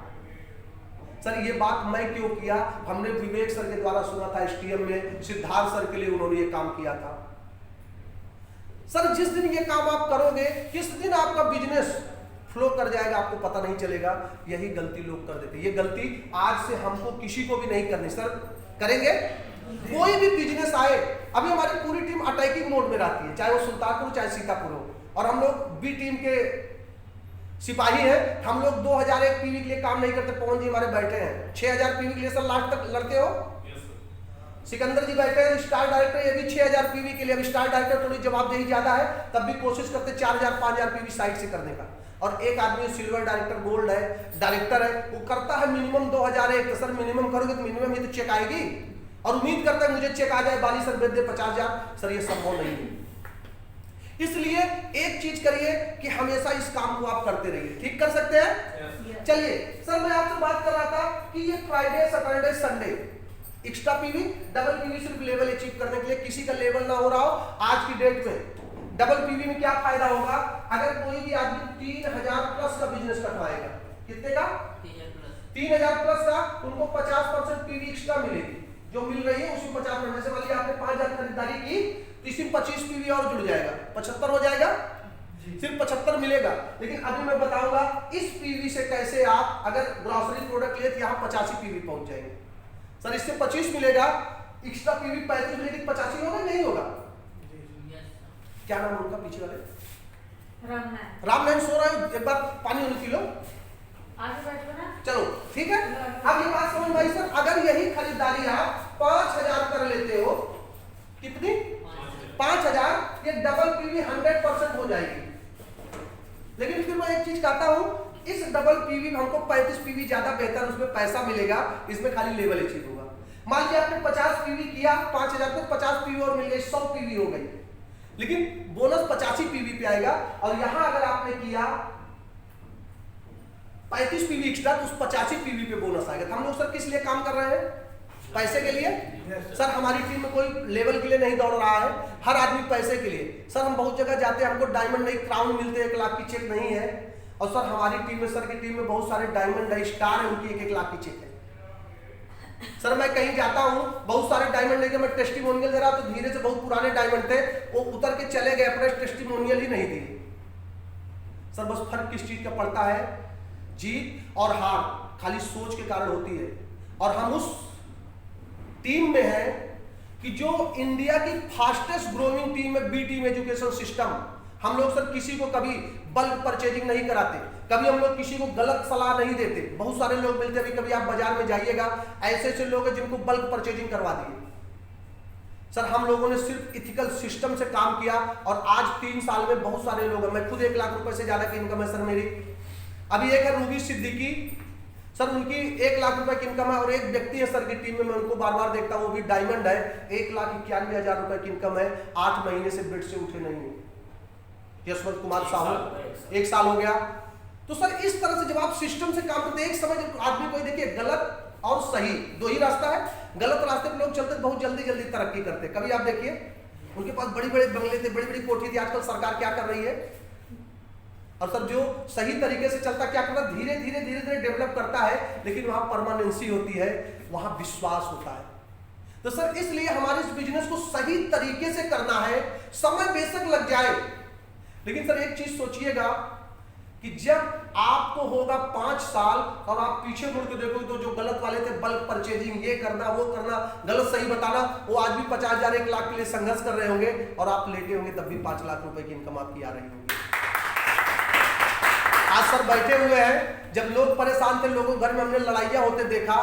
सर ये बात मैं क्यों किया, हमने विवेक सर के द्वारा सुना था, एसटीएम में सिद्धार्थ सर के लिए उन्होंने ये काम किया था। सर जिस दिन ये काम आप करोगे, किस दिन आपका बिजनेस फ्लो कर जाएगा आपको पता नहीं चलेगा। यही गलती लोग कर देते, ये गलती आज से हमको किसी को भी नहीं करनी। सर करेंगे, कोई भी बिजनेस आए, अभी हमारी पूरी टीम अटैकिंग मोड में रहती है, चाहे वो सुल्तानपुर चाहे सीतापुर हो, और हम लोग बी टीम के सिपाही हैं। हम लोग 2001 पीवी के लिए काम नहीं करते, पवन जी हमारे बैठे हैं 6000 पीवी के लिए। सर लास्ट तक लड़ते हो? सिकंदर जी बैठे हैं स्टार डायरेक्टर, ये भी 6000 पीवी के लिए। अब स्टार डायरेक्टर थोड़ी जवाबदेही ज्यादा है, तब भी कोशिश करते 4000-5000 पीवी साइड से करने का। और एक आदमी सिल्वर डायरेक्टर, गोल्ड है, डायरेक्टर है, वो करता है मिनिमम 2001। सर मिनिमम करोगे तो मिनिमम ये तो चेक आएगी, और उम्मीद करता है मुझे चेक आ जाए, बाली सर भेज दे 50,000। सर ये संभव नहीं है। इसलिए एक चीज करिए कि हमेशा इस काम को आप करते रहिए। ठीक कर सकते हैं? चलिए सर मैं आपसे बात कर रहा था कि ये Friday Saturday Sunday extra PV double PV सिर्फ लेवल अचीव करने के लिए, किसी का लेवल ना हो रहा हो आज की डेट में डबल पीवी में क्या फायदा होगा? अगर कोई भी आदमी 3000 प्लस का बिजनेस करवाएगा, कितने का? 3000 प्लस का, उनको 50% पीवी एक्स्ट्रा मिलेगी। जो मिल रही है उसमें 50%। जैसे मान लिया आपने 5000 खरीदारी की, तो तो इसमें 25 पीवी और जुड़ जाएगा, 75 हो जाएगा, सिर्फ 75 मिलेगा। लेकिन अभी मैं बताऊंगा इस पीवी से कैसे आप अगर ग्रोसरी प्रोडक्ट लिए तो यहाँ 85 पीवी पहुंच जाएंगे। सर इससे 25 मिलेगा, एक्स्ट्रा पीवी 35 मिलेगी, 85 होगा नहीं होगा? क्या नाम उनका पीछे वाले? रामनारायण सो रहा है, एक बार पानी उन्हें पी लो, आगे बैठो ना। चलो ठीक है। अब ये बात समझ भाई सर, अगर यही खरीदारी आप 5000 कर लेते हो, कितनी? 5000, ये डबल पीवी 100% हो जाएगी। लेकिन फिर मैं एक चीज कहता हूं, इस डबल पीवी में हमको 35 पीवी ज्यादा बेहतर, उसमें पैसा मिलेगा, इसमें खाली लेवल अचीव होगा। मान लीजिए आपने 50 पीवी किया, 5000 को 50 पीवी और मिल गई, 100 पीवी हो गई, लेकिन बोनस 85 पीवी पे आएगा। और यहां अगर आपने किया 35 पीवी एक्स्ट्रा तो उस 85 पीवी पे बोनस आएगा। तो हम लोग सर किस लिए काम कर रहे हैं? पैसे के लिए। सर हमारी टीम में कोई लेवल के लिए नहीं दौड़ रहा है, हर आदमी पैसे के लिए। सर हम बहुत जगह जाते हैं, हमको डायमंड नहीं क्राउन मिलते, 1 लाख की चेक नहीं है। और सर हमारी टीम में, सर की टीम में बहुत सारे डायमंड है, स्टार है, उनकी 1-1 लाख की चेक है। सर मैं कहीं जाता हूं, बहुत सारे डायमंड लेके मैं टेस्टिमोनियल दे रहा, तो धीरे से बहुत पुराने डायमंड थे, वो उतर के चले गए, अपने टेस्टिमोनियल ही नहीं दिए। सर बस फर्क किस चीज का पड़ता है? जीत और हार खाली सोच के कारण होती है। और हम उस टीम में है कि जो इंडिया की फास्टेस्ट ग्रोइंग टीम है, बी टीम एजुकेशन सिस्टम। हम लोग सर किसी को कभी बल्क परचेजिंग नहीं कराते, कभी हम लोग किसी को गलत सलाह नहीं देते। बहुत सारे लोग मिलते हैं, कभी आप बाजार में जाइएगा, ऐसे ऐसे लोग हैं जिनको बल्क परचेजिंग करवा दिए। सर हम लोगों ने सिर्फ इथिकल सिस्टम से काम किया, और आज 3 साल में बहुत सारे लोग हैं, मैं खुद 1 लाख रुपए से ज्यादा की इनकम है सर मेरी। अभी एक है रूबी सिद्दीकी, सर उनकी 1 लाख रुपए की इनकम है। और एक व्यक्ति है सर की टीम में, मैं उनको बार बार देखता हूँ, वो भी डायमंड है, 1,91,000 रुपए की इनकम है, 8 महीने से बेड से उठे नहीं है। यशवंत कुमार साहू, 1 साल हो गया। तो सर इस तरह से जब आप सिस्टम से काम करते हैं, एक समय जब आदमी को देखिए गलत और सही 2 ही रास्ता है। गलत रास्ते पे लोग चलते बहुत जल्दी जल्दी तरक्की करते। कभी आप देखिए उनके पास बड़ी बड़े बंगले थे, बड़ी बड़ी कोठी थी, आजकल सरकार क्या कर रही है? और सर जो सही तरीके से चलता क्या करता, धीरे धीरे धीरे धीरे डेवलप करता है, लेकिन वहां परमानेंसी होती है, वहां विश्वास होता है। तो सर इसलिए हमारे इस बिजनेस को सही तरीके से करना है। समय बेशक लग जाए, लेकिन सर एक चीज सोचिएगा कि जब आपको होगा 5 साल और आप पीछे मुड़ के देखोगे तो जो गलत वाले थे, बल्क परचेजिंग, ये करना वो करना, गलत सही बताना, वो आज भी 50,000 1 लाख के लिए संघर्ष कर रहे होंगे, और आप लेटे होंगे तब भी 5 लाख रुपए की इनकम आपकी आ रही होगी। आज सर बैठे हुए हैं, जब लोग परेशान थे, लोगों घर में हमने लड़ाइयां होते देखा,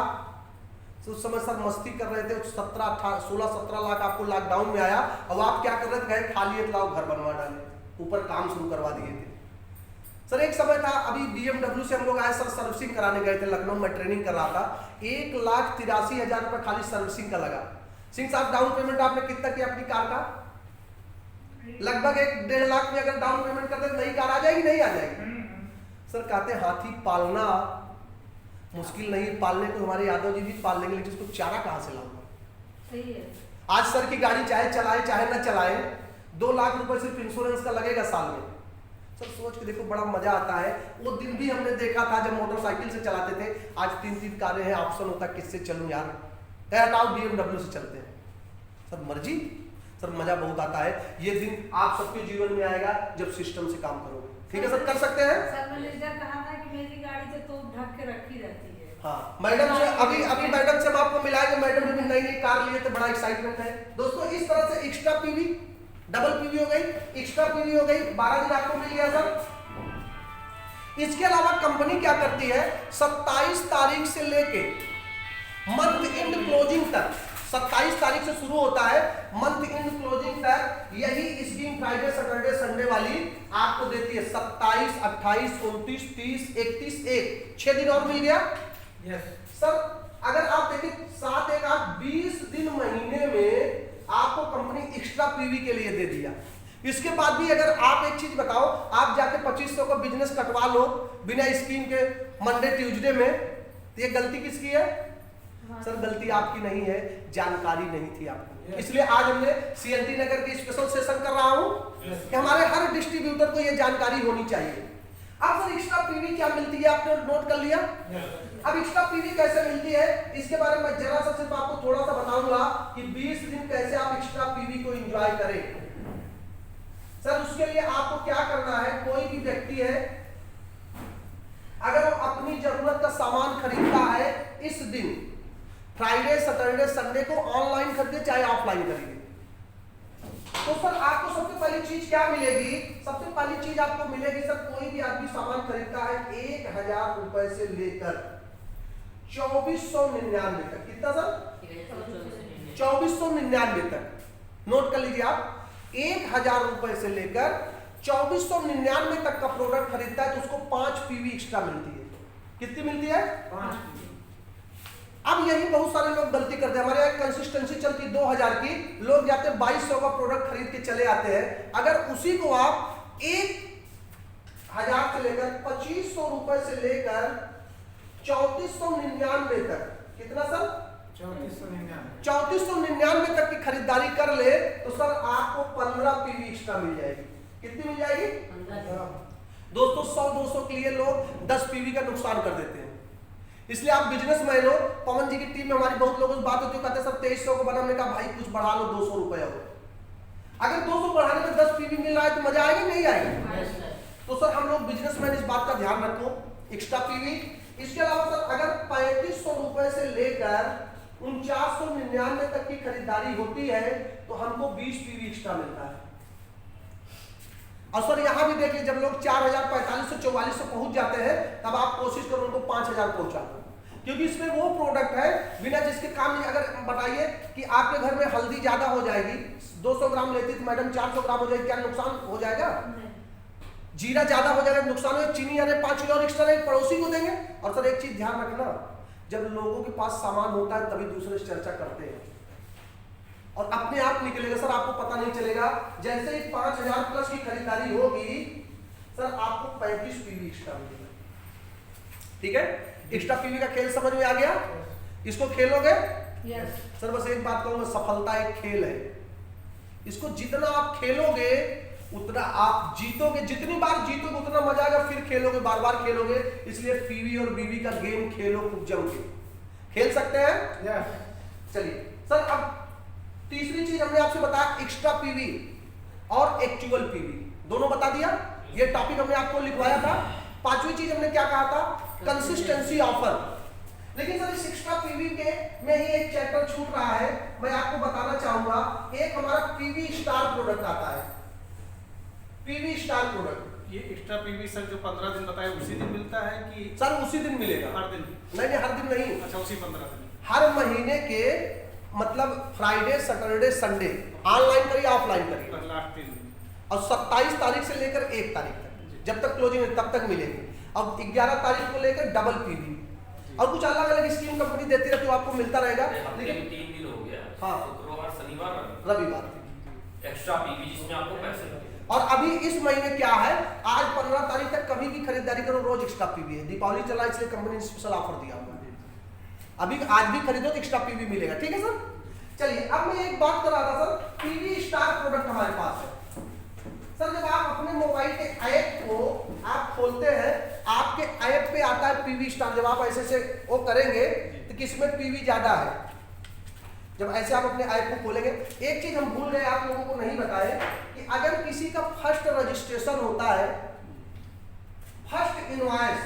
तो उस समय सर मस्ती कर रहे थे। 16-17 लाख आपको लॉकडाउन में आया, अब आप क्या कर रहे थे? गए खाली लाओ घर बनवा डाले, ऊपर काम शुरू करवा दिए थे। सर एक समय था, अभी BMW से हम लोग आए सर, सर्विसिंग कराने गए थे लखनऊ में, ट्रेनिंग कर रहा था, 1,83,000 रुपए खाली सर्विसिंग का लगा। सिंह साहब डाउन पेमेंट आपने कितना किया अपनी कार का? लगभग 1-1.5 लाख में अगर डाउन पेमेंट कर दे, नई कार आ जाएगी नहीं आ जाएगी? सर कहते हाथी पालना मुश्किल नहीं, पालने को हमारे यादव जी भी पाल लेंगे, लेकिन उसको चारा कहां से लाऊंगा? सही है। आज सर की गाड़ी चाहे चलाए चाहे ना चलाए, 2 लाख रुपए सिर्फ इंश्योरेंस का लगेगा साल में। सर सोच के देखो बड़ा मजा आता है। वो दिन भी हमने देखा था जब मोटरसाइकिल से चलाते थे, आज 3-3 कारें हैं, ऑप्शन होता है किससे चलूं यार, हटाओ BMW से चलते हैं। सर मर्जी, सर मजा बहुत आता है। ये दिन आप सबके जीवन में आएगा जब सिस्टम से काम करोगे। ठीक है सर, कर सकते हैं। सर मैनेजर कहा था कि मेरी गाड़ी से तो ढक के रखी रहती है। हाँ मैडम से अभी मैडम से हम आपको मिलाएंगे, मैडम ने भी नई नई कार लिए थे, बड़ा एक्साइटमेंट है दोस्तों। इस तरह से एक्स्ट्रा पीवी, डबल पीवी हो गई, एक्स्ट्रा पीवी हो गई, 12 दिन आपको मिल गया सर। इसके अलावा कंपनी क्या करती है, 27 तारीख से लेके मंथ एंड क्लोजिंग तक, 27 तारीख से शुरू होता है, मंथ एंड क्लोजिंग तक यही स्कीम फ्राइडे सैटरडे संडे वाली आपको देती है। 27, 28, 29, 30, 31, 1 6 दिन और मिल गया। सर अगर आप देखें 7, 1, 8, 20 दिन महीने में आपको कंपनी एक्स्ट्रा पीवी के लिए दे दिया। इसके बाद भी अगर आप एक चीज बताओ, आप जाके 2500 का बिजनेस कटवा लो बिना स्कीम के मंडे ट्यूसडे में, तो ये गलती किसकी है? सर गलती आपकी नहीं है, जानकारी नहीं थी आपको। इसलिए आज हमने CNT नगर की स्पेशल सेशन कर रहा हूं कि हमारे हर डिस्ट्रीब्यूटर को ये जानकारी होनी चाहिए। अब सर एक्स्ट्रा पीवी क्या मिलती है आपने नोट कर लिया? अब एक्स्ट्रा पीवी कैसे मिलती है इसके बारे में जरा सा सिर्फ आपको थोड़ा सा बताऊंगा कि 20 दिन कैसे आप एक्स्ट्रा पीवी को एंजॉय करें। सर उसके लिए आपको क्या करना है, कोई भी व्यक्ति है अगर वो अपनी जरूरत का सामान खरीदता है इस दिन फ्राइडे सैटरडे संडे को ऑनलाइन खरीदे चाहे ऑफलाइन खरीदे, तो सर आपको सबसे पहली चीज क्या मिलेगी, सबसे पहली चीज आपको मिलेगी सर कोई भी आदमी सामान खरीदता है 1000 रुपए से लेकर 2499 तक, कितना सर 2499 तक, नोट कर लीजिए आप 1000 रुपए से लेकर 2499 तक का प्रोडक्ट खरीदता है तो उसको 5 पीवी एक्स्ट्रा मिलती है। कितनी मिलती है? 5 पीवी। अब यही बहुत सारे लोग गलती करते हैं, हमारे यहाँ कंसिस्टेंसी चलती 2000 की, लोग जाते 2200 का प्रोडक्ट खरीद के चले आते हैं, अगर उसी को आप 1000 से लेकर 2500 रुपए से लेकर 3499 तक, कितना सर 3499 तक की खरीदारी कर ले तो सर आपको 15 पीवी एक्स्ट्रा मिल जाएगी। कितनी मिल जाएगी? 15। दोस्तों 100-200 के लिए लोग 10 पीवी का नुकसान कर देते हैं, इसलिए आप बिजनेसमैन हो, पवन जी की टीम में हमारी बहुत लोगों से बात होती है, कहते हैं सर 2300 को बनाने का भाई कुछ बढ़ा लो 200 रुपए हो। अगर 200 बढ़ाने में 10 पीवी मिल रहा है तो मजा आएगा नहीं आएगा? तो सर हम लोग बिजनेसमैन इस बात का ध्यान रखो एक्स्ट्रा पीवी। इसके अलावा सर अगर 3500 रुपए से लेकर 4999 तक की खरीदारी होती है तो हमको 20 पीवी एक्स्ट्रा मिलता है। और सर यहां भी देखिए जब लोग 4000 4500 4400 पहुंच जाते हैं तब आप कोशिश करो उनको 5000 पहुंचा दो, क्योंकि इसमें वो प्रोडक्ट है बिना जिसके काम नहीं। अगर बताइए कि आपके घर में हल्दी ज्यादा हो जाएगी, 200 ग्राम लेती थी मैडम 400 ग्राम हो जाएगी, क्या नुकसान हो जाएगा? जीरा ज्यादा हो जाएगा नुकसान हो, चीनी अरे 5 किलो और एक्स्ट्रा एक पड़ोसी को देंगे। और सर एक चीज ध्यान रखना, जब लोगों के पास सामान होता है तभी दूसरे से चर्चा करते हैं और अपने आप निकलेगा सर, आपको पता नहीं चलेगा। जैसे ही 5000 प्लस की खरीदारी होगी सर आपको 35 पीवी एक्स्ट्रा मिलेगा। ठीक है, एक्स्ट्रा पीवी का खेल समझ में आ गया? इसको खेलोगे? यस सर बस एक बात कहूंगा, सफलता एक खेल है, इसको जितना आप खेलोगे उतना आप जीतोगे, जितनी बार जीतोगे उतना मजा आएगा, फिर खेलोगे बार बार खेलोगे। इसलिए पीवी और बीवी का गेम खेलो खूब जम के। खेल सकते हैं? चलिए सर अब तीसरी चीज हमने आपसे बताया एक्स्ट्रा पीवी और एक्चुअल पीवी, दोनों बता दिया, ये टॉपिक हमने आपको लिखवाया था। पांचवी चीज हमने क्या कहा था? Consistency offer. लेकिन सर इस एक्स्ट्रा पीवी के में ही एक चैप्टर छूट रहा है, मैं आपको बताना चाहूंगा। एक हमारा पीवी स्टार प्रोडक्ट आता है, पीवी स्टार प्रोडक्ट। ये एक्स्ट्रा पीवी सर जो 15 दिन बताए उसी दिन मिलता है कि सर उसी दिन मिलेगा? हर दिन? नहीं हर दिन नहीं। अच्छा उसी 15 दिन। हर महीने के मतलब फ्राइडे सैटरडे संडे, ऑनलाइन करिए ऑफलाइन करिए, लास्ट 3 दिन और 27 तारीख से लेकर 1 तारीख तक जब तक क्लोजिंग है तब तक मिलेंगे। अब 11 तारीख को लेकर डबल पीवी और कुछ अलग अलग स्कीम कंपनी देती रहती है, आपको मिलता रहेगा। लेकिन 3 दिन हो गया, हाँ शुक्रवार शनिवार रविवार एक्स्ट्रा पीवी जिसमें आपको पैसे लगेंगे। और अभी इस महीने क्या है, आज 15 तारीख तक कभी भी खरीदारी करो रोज एक्स्ट्रा पीवी है। दीपावली चला इसलिए कंपनी ने स्पेशल ऑफर दिया हुआ है, अभी आज भी खरीदो तो एक्स्ट्रा पीवी मिलेगा। ठीक है सर, चलिए अब मैं एक बात कर रहा था सर, पीवी स्टार प्रोडक्ट हमारे पास है। सर जब आप अपने मोबाइल के ऐप को आप खोलते हैं, आपके ऐप पे आता है पीवी स्टार। जब आप ऐसे से वो करेंगे तो किसमें पीवी ज्यादा है, जब ऐसे आप अपने ऐप को खोलेंगे। एक चीज हम भूल गए आप लोगों को नहीं बताए कि अगर किसी का फर्स्ट रजिस्ट्रेशन होता है, फर्स्ट इनवॉइस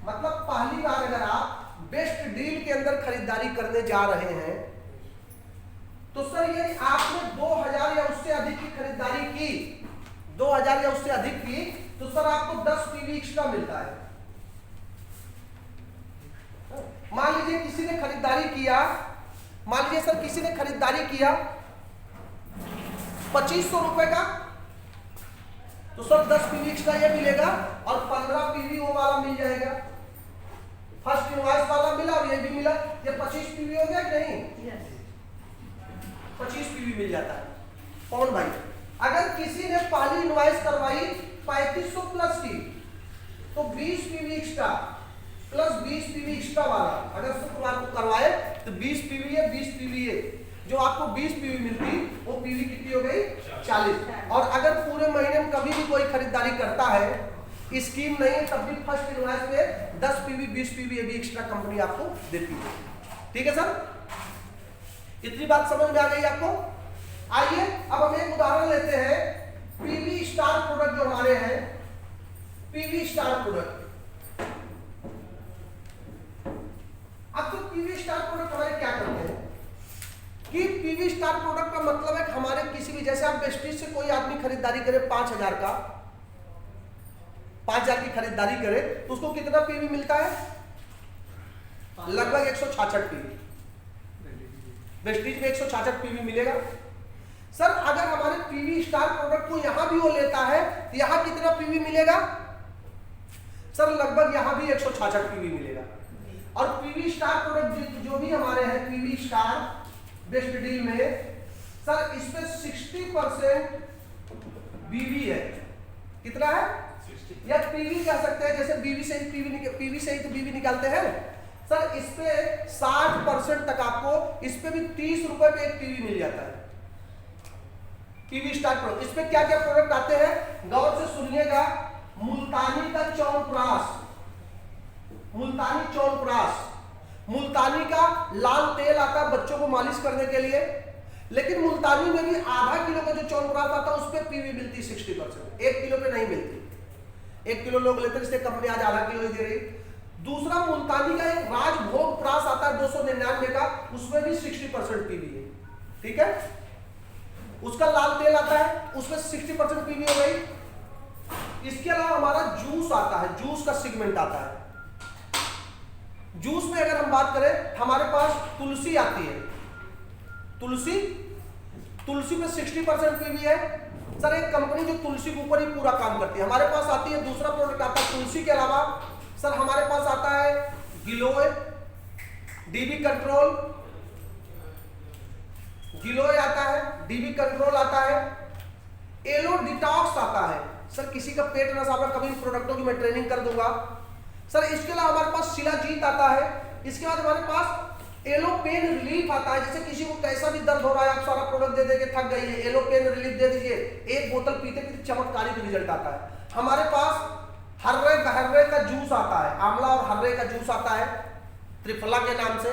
मतलब पहली बार अगर आप बेस्ट डील के अंदर खरीदारी करने जा रहे हैं तो सर ये आपने 2000 या उससे अधिक की खरीदारी की, 2000 या उससे अधिक की तो सर आपको 10 पीवी एक्स्ट्रा मिलता है। मान लीजिए किसी ने खरीदारी किया, मान लीजिए सर किसी ने खरीदारी किया 2500 रुपए का तो सर 10 पीवी एक्स्ट्रा ये मिलेगा और 15 पीवी वो वाला मिल जाएगा। फर्स्ट इनवॉइस वाला मिला और ये भी मिला, ये 25 पीवी हो गया कि नहीं? 25 पीवी मिल जाता है। कौन भाई, अगर किसी ने पहली इनवॉइस करवाई 3500 प्लस की तो 20 PV extra plus 20 PV extra वाला अगर शुक्रवार को करवाए तो 20 पीवी है 20 पीवी है, जो आपको 20 पीवी मिलती वो पीवी कितनी हो गई? 40। और अगर पूरे महीने में कभी भी कोई खरीदारी करता है स्कीम नहीं है तब भी फर्स्ट इनवॉइस पे 10 पीवी 20 पीवी ये भी एक्स्ट्रा कंपनी आपको देती है। ठीक है सर, इतनी बात समझ में आ गई आपको। आइए अब हम एक उदाहरण लेते हैं, पीवी स्टार प्रोडक्ट जो हमारे हैं, पीवी स्टार प्रोडक्ट। अब तो पीवी स्टार प्रोडक्ट हमारे क्या करते हैं कि पीवी स्टार प्रोडक्ट का मतलब है कि हमारे किसी भी, जैसे आप वेस्टीज से कोई आदमी खरीदारी करे 5000 का, 5000 की खरीदारी करे तो उसको कितना पीवी मिलता है? लगभग 166 पीवी। वेस्टीज में 166 पीवी मिलेगा। सर अगर हमारे पीवी स्टार प्रोडक्ट को यहां भी वो लेता है तो यहां कितना पीवी मिलेगा? सर लगभग यहां भी 166 पीवी मिलेगा। और पीवी स्टार प्रोडक्ट जो भी हमारे हैं पीवी स्टार बेस्ट डील में, सर इसमें 60% बीवी है। कितना है? या पीवी कह सकते हैं, जैसे बीवी से ही पीवी से ही तो बीवी निकालते हैं। सर इस पे 60% तक आपको, इस पे भी 30 रुपए पे एक पीवी मिल जाता है। पीवी स्टार प्रोडक्ट, इस पे क्या क्या प्रोडक्ट आते हैं गौर से सुनिएगा। मुल्तानी का च्यवनप्राश, मुल्तानी च्यवनप्राश, मुल्तानी का लाल तेल आता है बच्चों को मालिश करने के लिए, लेकिन मुल्तानी में भी आधा किलो का जो च्यवनप्राश आता है उस पर पीवी मिलती 60%, 1 किलो पे नहीं मिलती। 1 किलो लोग लेते हैं, इसलिए कंपनी आज आधा किलो दे रही। दूसरा मुल्तानी का एक राजभोग प्राश आता है 299 का, उसमें भी 60% पीवी है। ठीक है, उसका लाल तेल आता है, उसमें 60% पीवी हो गई। इसके अलावा हमारा जूस आता है, जूस का सेगमेंट आता है। जूस में अगर हम बात करें, हमारे पास तुलसी आती है, तुलसी, तुलसी में 60% पीवी है। सर एक कंपनी जो तुलसी के ऊपर ही पूरा काम करती है, हमारे पास आती है। दूसरा प्रोडक्ट आता है तुलसी के अलावा, सर हमारे पास आता है गिलोय, डीबी कंट्रोल, गिलोय आता है, डीबी कंट्रोल आता है, एलो डिटॉक्स आता है। सर किसी का पेट ना साफ, कभी इन प्रोडक्टों की मैं ट्रेनिंग कर दूंगा। सर इसके अलावा हमारे पास शिलाजीत आता है। इसके बाद हमारे पास एलो पेन रिलीफ आता है, जैसे किसी को कैसा भी दर्द हो रहा है, आप सारा प्रोडक्ट दे देके थक गई है, एलो पेन रिलीफ दे दीजिए, एक बोतल पीते पीते चमत्कारी रिजल्ट आता है। हमारे पास हर्रे का जूस आता है, आंवला और हर्रे का जूस आता है त्रिफला के नाम से।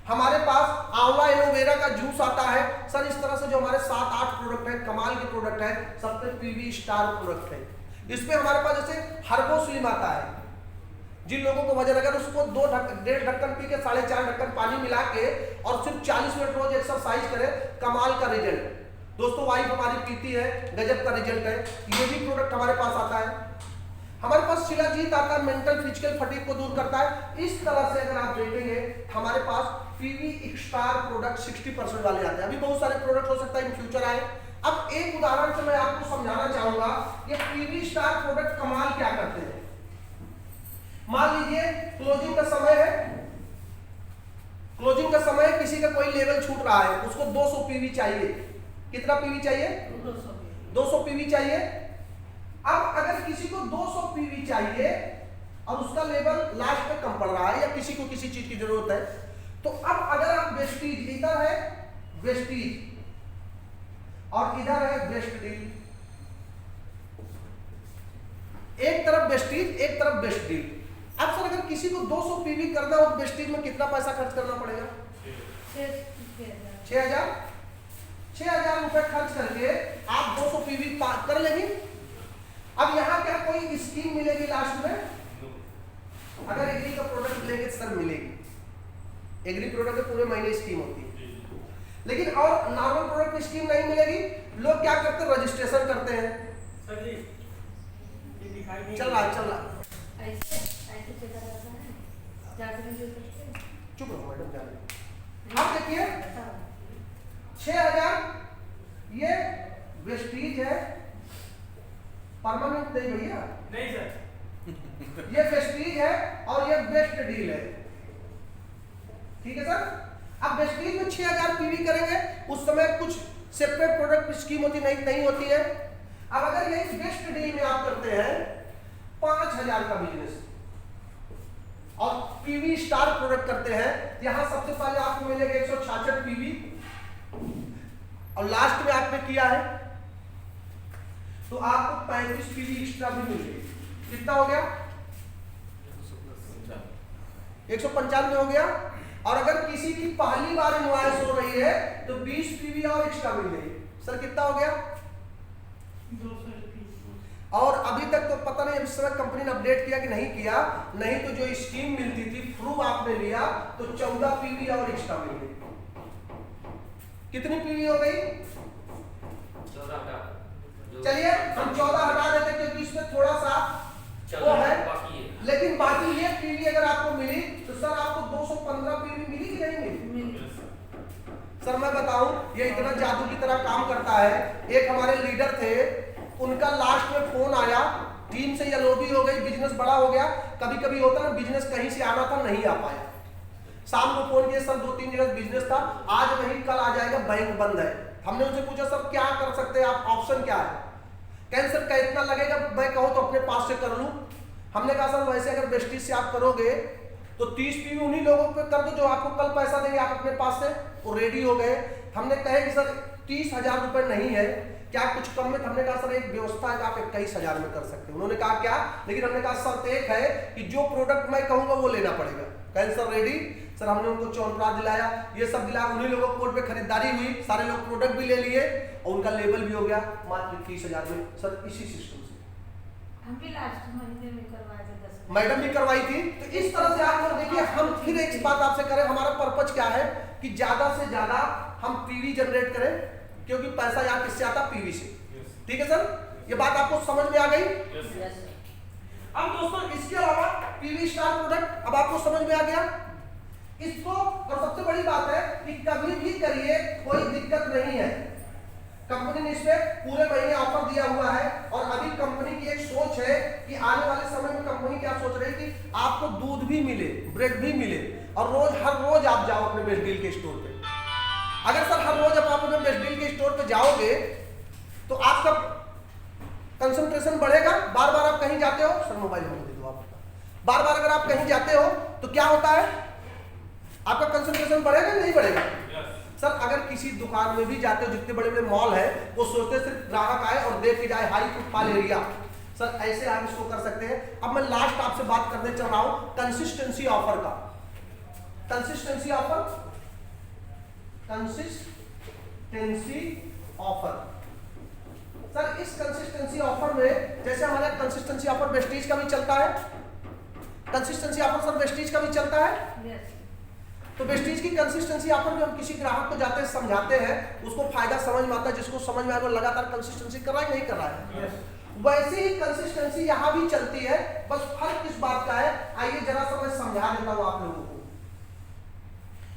हमारे पास आंवला एलोवेरा का जूस आता है। सर इस तरह से जो हमारे 7-8 प्रोडक्ट है, कमाल के प्रोडक्ट है, सब पे पीवी स्टार प्रोडक्ट है। इसमें हमारे पास जैसे हर्बोस्लिम आता है, जिन लोगों को वजन, अगर उसको 1.5 ढक्कन पी के 4.5 ढक्कन पानी मिला के और सिर्फ 40 मिनट रोज एक्सरसाइज करें, कमाल का रिजल्ट। दोस्तों वाइफ हमारी पीती है, गजब का रिजल्ट है। ये भी प्रोडक्ट हमारे पास आता है। हमारे पास शिलाजीत आता है, मेंटल फिजिकल फटीग को दूर करता है। इस तरह से अगर आप देखेंगे हमारे पास पीवी स्टार प्रोडक्ट 60% वाले आते हैं। अभी बहुत सारे प्रोडक्ट हो सकता है इन फ्यूचर आए। अब एक उदाहरण से मैं आपको समझाना चाहूंगा ये पीवी स्टार प्रोडक्ट कमाल क्या करते हैं। मान लीजिए क्लोजिंग का समय है, क्लोजिंग का समय, किसी का कोई लेवल छूट रहा है, उसको 200 पीवी चाहिए। कितना पीवी चाहिए? 200 पीवी चाहिए। अब अगर किसी को 200 पीवी चाहिए और उसका लेवल लास्ट पे कम पड़ रहा है या किसी को किसी चीज की जरूरत है, तो अब अगर आप वेस्टीज, इधर है वेस्टीज और इधर है वेस्ट डील, एक तरफ वेस्टीज एक तरफ वेस्ट डील। अब सर अगर किसी को 200 पीवी करना हो तो वेस्टीज में कितना पैसा खर्च करना पड़ेगा? 6,000 रुपए खर्च करके आप 200 पीवी कर लेंगे। अब यहाँ क्या कोई स्कीम मिलेगी लास्ट में? अगर एग्री का प्रोडक्ट लेंगे सर मिलेगी, एग्री प्रोडक्ट में पूरे महीने स्कीम होती है, लेकिन और नॉर्मल प्रोडक्ट में स्कीम नहीं मिलेगी। लोग क्या करते हैं? रजिस्ट्रेशन करते हैं। सर जी ये दिखाई नहीं चल रहा चुप रहो मैडम, जाने। अब देखिए 6,000 ये वेस्टीज है, परमानेंट नहीं भैया, नहीं सर ये वेस्टीज है और ये बेस्ट डील है। ठीक है सर। अब वेस्टीज में 6,000 पीवी करेंगे, उस समय कुछ सेपरेट प्रोडक्ट स्कीम होती नहीं होती है। अब अगर ये बेस्ट डील में आप करते हैं 5,000 का बिजनेस और पीवी स्टार प्रोडक्ट करते हैं, यहां सबसे पहले आपको मिलेगा 166 पीवी और लास्ट में आपने किया है तो आपको 35 पीवी एक्स्ट्रा भी मिलेगी। कितना हो गया? 195 हो गया। और अगर किसी की पहली बार इनवॉइस हो रही है तो 20 पीवी और एक्स्ट्रा मिल गई। सर कितना हो गया? 230। और अभी तक तो पता नहीं इस समय कंपनी ने अपडेट किया कि नहीं किया, नहीं तो जो स्कीम मिलती थी प्रूफ आपने लिया तो 14 पीवी और एक्स्ट्रा मिल गई। कितनी पीवी हो गई? 14 का चलिए हम 14 हटा देते क्योंकि इसमें थोड़ा सा वो है, बाकी है। लेकिन बाकी ये पीवी अगर आपको मिली तो सर आपको 215 पीवी मिली कि नहीं मिली? सर मैं बताऊं ये इतना जादू की तरह काम करता है। एक हमारे लीडर थे, उनका लास्ट में फोन आया, टीम से यलोबी हो गई, बिजनेस बड़ा हो गया। कभी कभी होता ना बिजनेस कहीं से आना था नहीं आ पाया, शाम को फोन किया, सर 2-3 जगह बिजनेस था, आज नहीं कल आ जाएगा, बैंक बंद है। हमने उनसे पूछा सर क्या कर सकते हैं आप, ऑप्शन क्या है? कैंसर का इतना लगेगा, मैं कहूँ तो अपने पास से कर लूं। हमने कहा सर वैसे अगर वेस्टिज से आप करोगे तो 30 पीवी उन्हीं लोगों पे कर दो जो आपको कल पैसा देंगे, आप अपने पास से वो रेडी हो गए। हमने कहे कि सर 30,000 रुपए नहीं है, क्या कुछ कम में? हमने कहा सर एक व्यवस्था है कि आप 21,000 में कर सकते हैं। उन्होंने कहा क्या? लेकिन हमने कहा शर्त एक है कि जो प्रोडक्ट मैं कहूंगा वो लेना पड़ेगा। Cancer ready. सर हमने उनको च्यवनप्राश दिलाया, ये सब दिलाया, उन्हीं लोगों को कोर्ट पे खरीदारी हुई, सारे लोग प्रोडक्ट भी ले लिए और उनका लेबल भी हो गया मात्र 30,000 में। सर इसी सिस्टम से हम भी लास्ट महीने में करवाए थे 10। मैडम भी करवाई थी। तो इस तरह से आप लोग देखिए, हम फिर एक बात आपसे करें, हमारा पर्पज क्या है कि ज्यादा से ज्यादा हम पीवी जनरेट करें, क्योंकि पैसा यहाँ किससे आता? पीवी से। ठीक है सर, ये बात आपको समझ में आ गई? अब दोस्तों इसके अलावा पीवी स्टार प्रोडक्ट अब आपको समझ में आ गया इसको। और सबसे बड़ी बात है कि कभी भी करिए, कोई दिक्कत नहीं है। कंपनी ने इस पे पूरे महीने ऑफर दिया हुआ है और अभी कंपनी की एक सोच है कि आने वाले समय में कंपनी क्या सोच रही है कि आपको दूध भी मिले, ब्रेड भी मिले और हर रोज आप जाओ अपने बेस्ट डील के स्टोर पे। अगर सर हर रोज आप अपने बेस्ट डील के स्टोर पे जाओगे तो आपका कंसंट्रेशन बढ़ेगा। बार बार आप कहीं जाते हो, सर मोबाइल नंबर दे दो आप, बार बार अगर आप कहीं जाते हो तो क्या होता है? आपका कंसंट्रेशन बढ़ेगा नहीं बढ़ेगा? सर अगर किसी दुकान में भी जाते हो, जितने बड़े बड़े मॉल है, वो सोचते सिर्फ ग्राहक आए और देख के जाए हाई फुटफॉल एरिया। सर ऐसे आप इसको कर सकते हैं। अब मैं लास्ट आपसे बात करने चल रहा हूं कंसिस्टेंसी ऑफर का। Consistency offer, consistency offer. Sir इस कंसिस्टेंसी ऑफर में जैसे हमारे कंसिस्टेंसी ऑफर वेस्टीज का भी चलता है, कंसिस्टेंसी ऑफर सर वेस्टीज का भी चलता है। तो वेस्टीज की कंसिस्टेंसी ऑफर में हम किसी ग्राहक को जाते हैं, समझाते हैं, उसको फायदा समझ में आता है, जिसको समझ में आएगा लगातार कंसिस्टेंसी कर रहा है नहीं कर रहा है। वैसे ही कंसिस्टेंसी यहाँ भी चलती है, बस फर्क किस बात का है आइए जरा सा मैं समझा देता हूँ आप लोगों को।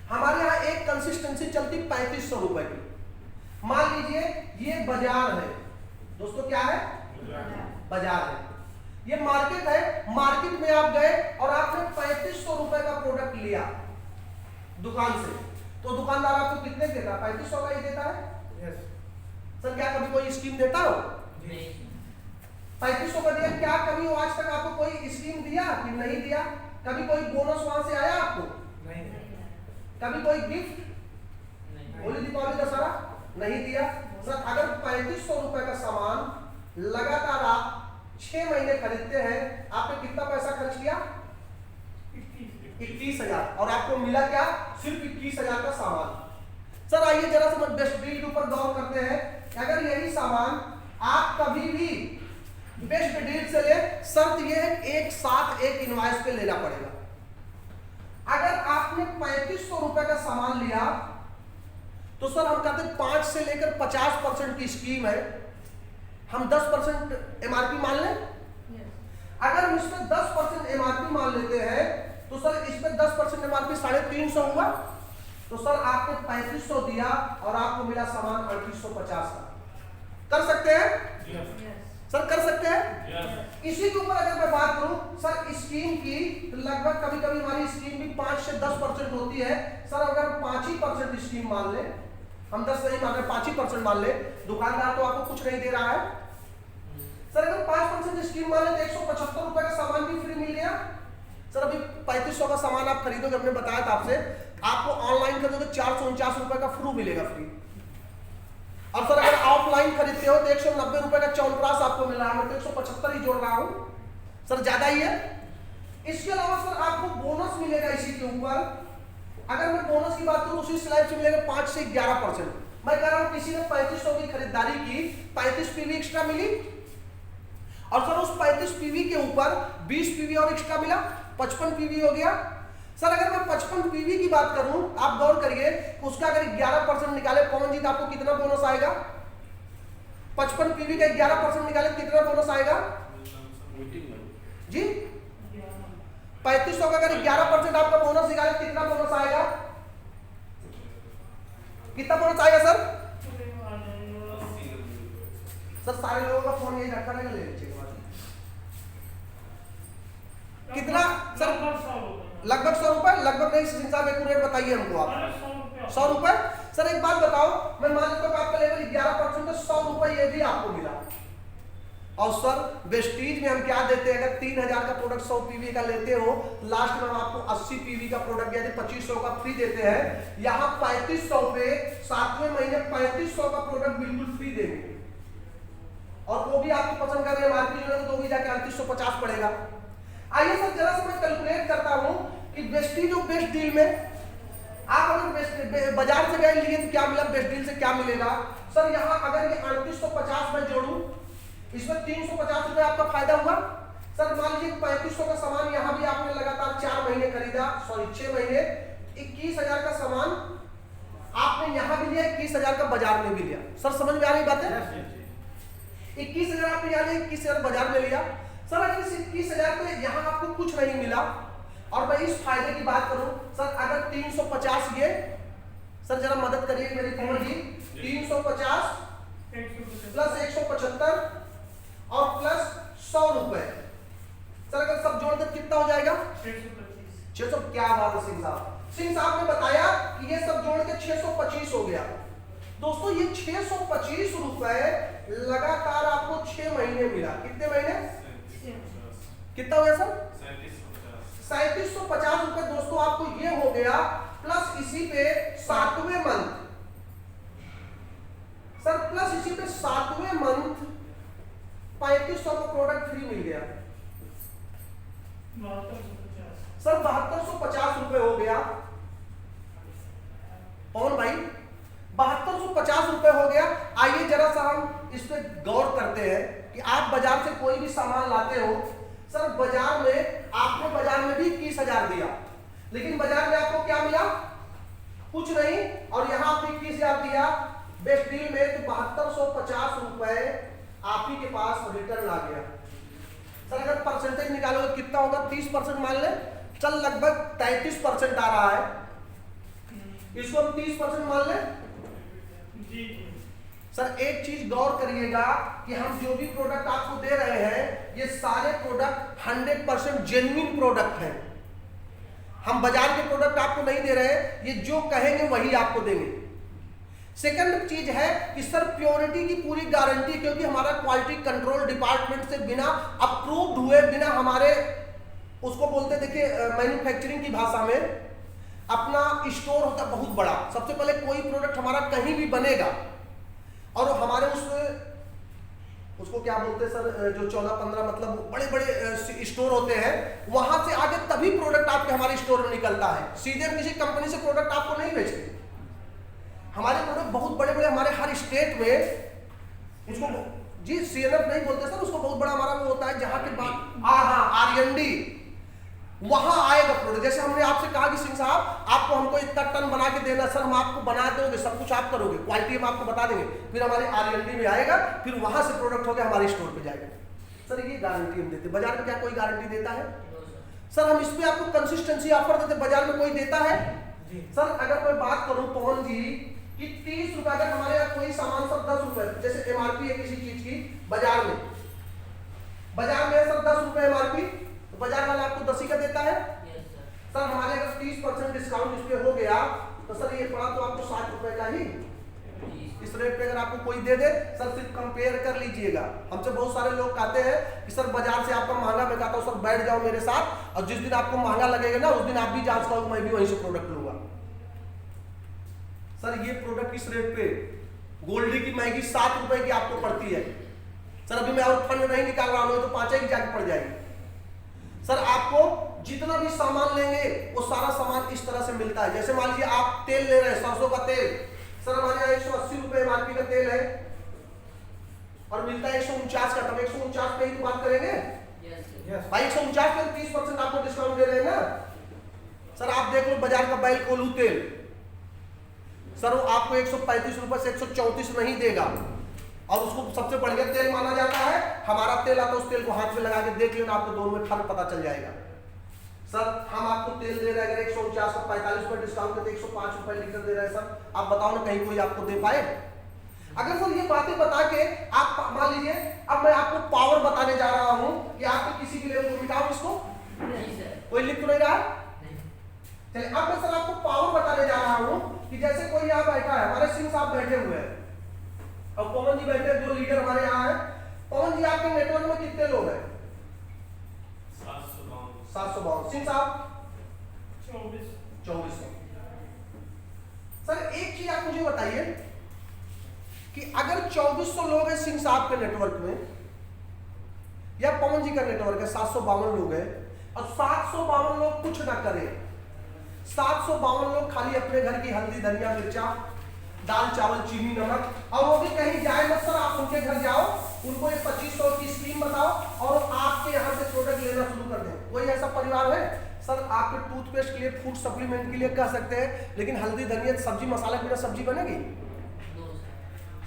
हमारे यहाँ एक कंसिस्टेंसी चलती 3500 रुपए की। मान लीजिए ये बाजार है दोस्तों, क्या है? बाजार है, ये मार्केट है। मार्केट में आप गए और आपने 3500 रुपए का प्रोडक्ट लिया दुकान से, तो दुकानदार आपको कितने देता है? 3500 का ही देता है। सर क्या कभी कोई स्कीम देता हो? 3500 का दिया, क्या कभी वो आज तक आपको कोई स्कीम दिया कि नहीं दिया? कभी कोई बोनस वहां से आया आपको? नहीं। कभी कोई गिफ्ट, होली दीपावली दशहरा नहीं दिया? सर अगर 3500 रुपए का सामान लगातार आप 6 महीने खरीदते हैं, आपने कितना पैसा खर्च किया? 21,000। और आपको मिला क्या? सिर्फ 21,000 का सामान। सर आइए जरा सा बेस्ट डील के ऊपर गौर करते हैं। अगर यही सामान आप कभी भी बेस्ट डील से ले, शर्त ये एक साथ एक इनवॉइस पे लेना पड़ेगा। अगर आपने 3500 रुपए का सामान लिया तो सर हम कहते हैं 5 से लेकर 50% की स्कीम है, हम 10% एमआरपी मान लें। अगर हम इसमें 10% एमआरपी मान लेते हैं तो सर इसमें 10% एमआरपी 350 हुआ, तो सर आपने 3500 दिया और आपको मिला सामान 3850 का। कर सकते हैं? सर कर सकते हैं? इसी के ऊपर अगर मैं बात करूं सर स्कीम की, तो लगभग कभी कभी हमारी स्कीम भी 5 से 10% होती है। सर अगर 5% स्कीम मान ले, हम 10 नहीं मान रहे, 5% मान ले, दुकानदार तो आपको कुछ नहीं दे रहा है। सर अगर 5% स्कीम मान ले तो 175 रुपए का सामान भी फ्री मिल गया। सर अभी 3500 का सामान आप खरीदोगे, हमने बताया था आपसे, आपको ऑनलाइन खरीदोगे 449 रुपए का फ्रू मिलेगा फ्री। और सर अगर ऑफलाइन खरीदते हो तो 190 रुपए का च्यवनप्राश आपको मिल रहा है, मैं तो 175 ही जोड़ रहा हूं। सर ज्यादा ही है। इसके अलावा सर आपको बोनस मिलेगा इसी के ऊपर। अगर मैं बोनस की बात करूं उसी स्लाइड से मिलेगा 5 से 11%। मैं कह रहा हूं किसी ने 3500 की खरीदारी की, 35 पीवी एक्स्ट्रा मिली, और सर उस 35 पीवी के ऊपर 20 पीवी और एक्स्ट्रा मिला, 55 पीवी हो गया। सर अगर मैं 55 पीवी की बात करूं, आप गौर करिए, उसका अगर 11% निकाले पवन जी, तो आपको कितना बोनस आएगा? 55 पीवी का 11% निकाले कितना बोनस आएगा जी? 3500 का अगर 11% आपका बोनस निकाले कितना बोनस आएगा? कितना बोनस आएगा सर? सर सारे लोगों का फोन यही रखा रहेगा, ले लीजिएगा। कितना सर? लगभग 100 रुपए। लगभग नहीं सिंह साहब, एक रेट बताइए हमको आप। 100 रुपए। सर एक बात बताओ, मैं मान लेता हूं आपका लेवल 11% तो 100 रुपए ये भी आपको मिला। और सर वेस्टीज में हम क्या देते हैं? अगर 3000 का प्रोडक्ट 100 पीवी का लेते हो, लास्ट में हम आपको 80 पीवी का प्रोडक्ट यानी 2500 का फ्री देते हैं। यहाँ 3500 पे 7वें महीने 3500 का प्रोडक्ट बिल्कुल फ्री देंगे, और वो भी आपको पसंद कर रहे हैं मार्केट में, तो भी जाके 3850 पड़ेगा। आइए सर जरा से मैं कैलकुलेट करता हूं कि वेस्टीज और बेस्ट डील में आप अगर बाजार से गए लिए तो क्या मिला, बेस्ट डील से क्या मिलेगा? सर यहाँ अगर ये 3850 में जोड़ू, इसमें 350 रुपए आपका फायदा हुआ। सर मान लीजिए 3500 का सामान यहाँ भी आपने लगातार 4 महीने खरीदा, सॉरी 6 महीने, 21000 का सामान आपने यहाँ भी लिया, 21000 का बाजार में भी लिया। सर समझ में आ रही बात है? 21000 आपने यहाँ लिया, 21000 बाजार में लिया। सर अगर इस 21000 पे यहाँ आपको कुछ नहीं मिला, और मैं इस फायदे की बात करूं, सर अगर 350 ये, सर जरा मदद करिए मेरी पवन जी, 350 प्लस 175 और प्लस 100 रुपए, सर अगर सब जोड़कर कितना हो जाएगा? 600। क्या बात है सिंह साहब, सिंह साहब ने बताया कि ये सब जोड़ के 625 हो गया। दोस्तों ये 625 रुपए लगातार आपको 6 महीने मिला। कितने महीने? कितना हो गया सर? 3750 रुपए दोस्तों आपको ये हो गया, प्लस इसी पे 7वें मंथ, सर प्लस इसी पे 7वें मंथ 3500 का प्रोडक्ट फ्री मिल गया। सर 7250 रुपए हो गया पवन भाई, 7250 रुपए हो गया। आइए जरा सा हम इस पे गौर करते हैं कि आप बाजार से कोई भी सामान लाते हो, सर बाजार में आपने बाजार में भी 21000 दिया, लेकिन बाजार में आपको क्या मिला? कुछ नहीं, और यहाँ आपने 21000 दिया बेस्ट डील में, तो 7250 रुपए आप ही के पास रिटर्न आ गया। सर अगर परसेंटेज निकालोगे कितना होगा? 30% मान ले, चल लगभग 33% आ रहा है, इसको हम 30% मान ले। सर एक चीज गौर करिएगा कि हम जो भी प्रोडक्ट आपको दे रहे हैं, ये सारे प्रोडक्ट 100% जेन्युइन प्रोडक्ट हैं। हम बाजार के प्रोडक्ट आपको नहीं दे रहे हैं, ये जो कहेंगे वही आपको देंगे। सेकंड चीज है कि सर प्योरिटी की पूरी गारंटी, क्योंकि हमारा क्वालिटी कंट्रोल डिपार्टमेंट से बिना अप्रूव्ड हुए, बिना हमारे उसको बोलते देखिए मैन्युफैक्चरिंग की भाषा में, अपना स्टोर होता बहुत बड़ा। सबसे पहले कोई प्रोडक्ट हमारा कहीं भी बनेगा और हमारे उसको क्या बोलते हैं सर, जो 14-15 मतलब बड़े बड़े स्टोर होते हैं, वहां से आगे तभी प्रोडक्ट आपके हमारे स्टोर में निकलता है। सीधे हम किसी कंपनी से प्रोडक्ट आपको नहीं बेचते। हमारे प्रोडक्ट बहुत बड़े बड़े हमारे हर स्टेट में, उसको जी सीएनएफ नहीं बोलते सर, उसको बहुत बड़ा हमारा वो होता है जहां के बाद आरएनडी, वहां आएगा प्रोडक्ट। जैसे हमने आपसे कहा कि सिंह साहब आपको हमको इतना टन बना के देना, सर हम आपको बना दोगे, सब कुछ आप करोगे, क्वालिटी हम आपको बता देंगे, फिर हमारे आरएनडी में आएगा, फिर वहां से प्रोडक्ट होकर हमारे स्टोर पे जाएगा। सर ये गारंटी हम देते। बाजार में क्या कोई गारंटी देता है? सर हम इस पे आपको कंसिस्टेंसी ऑफर देते, बाजार में कोई देता है? सर अगर मैं बात करूं पवन जी कि 30 रुपए, अगर हमारे यहाँ कोई सामान सर 10 रुपए, जैसे एमआरपी है किसी चीज की बाजार में सर 10 रुपए एमआरपी, तो बाजार वाला आपको 10 ही का देता है। सर हमारे अगर 30% डिस्काउंट इस पे हो गया तो सर ये पड़ा तो आपको 60 रुपए का ही, इस रेट पे अगर आपको कोई दे दे, सर सिर्फ कंपेयर कर लीजिएगा। हमसे बहुत सारे लोग कहते हैं कि सर बाजार से आपका महंगा, मैं कहता हूँ सर बैठ जाओ मेरे साथ, और जिस दिन आपको महंगा लगेगा ना, उस दिन आप भी जांच करोगे, मैं भी वहीं से प्रोडक्ट लूंगा। सर ये प्रोडक्ट इस रेट पे, गोल्डी की महंगी 7 रुपए की आपको पड़ती है। सर अभी मैं और फंड नहीं निकाल रहा हूँ, तो 5 ही जाके पड़ जाएगी। सर आपको जितना भी सामान लेंगे वो सारा सामान इस तरह से मिलता है। जैसे मान लीजिए आप तेल ले रहे हैं, सरसों का तेल, सर हमारे यहाँ 180 रुपए एमआरपी का तेल है और मिलता है 149 का। तब 149 पे ही तो बात करेंगे भाई, 149 पे 30% आपको डिस्काउंट दे रहे हैं ना। सर आप देख लो बाजार का बैल कोल्हू तेल, सर वो आपको 135 रुपए से 134 नहीं देगा और उसको सबसे बढ़िया तेल माना जाता है। हमारा तेल आता है, उस तेल को हाथ में लगा के देख लेना, आपको दोनों में फर्क पता चल जाएगा। सर हम आपको तेल दे रहे हैं, अगर 149 का 45 रुपए डिस्काउंट करते 105 रुपए लीटर दे रहे हैं। सर आप बताओ ना, कहीं कोई आपको दे पाए? अगर सर ये बातें बता के आप मान लीजिए, अब मैं आपको पावर बताने जा रहा हूं कि आपके किसी के लिए मिटाओ इसको, कोई लिख तो नहीं रहा। चलिए अब मैं सर आपको पावर बताने जा रहा हूं कि जैसे कोई यहाँ बैठा है, हमारे सिंह साहब बैठे हुए हैं और पवन जी बैठे हैं, जो लीडर हमारे यहाँ है। पवन जी आपके नेटवर्क में कितने लोग हैं? 752। सिंह साहब 2400। सर एक चीज आप मुझे बताइए कि अगर 2400 लोग हैं सिंह साहब के नेटवर्क में या पवन जी का नेटवर्क है 752 लोग हैं और 752 लोग कुछ ना करें, 752 लोग खाली अपने घर की हल्दी धनिया मिर्चा दाल चावल चीनी नमक और वो भी कहीं जाए मत सर, आप उनके घर जाओ, उनको एक 2500 की स्कीम बताओ और आपके यहाँ से प्रोडक्ट लेना शुरू कर दें। कोई ऐसा परिवार है? सर आपके टूथपेस्ट के लिए, फूड सप्लीमेंट के लिए कह सकते हैं, लेकिन हल्दी धनिया सब्जी मसाला के बिना सब्जी बनेगी?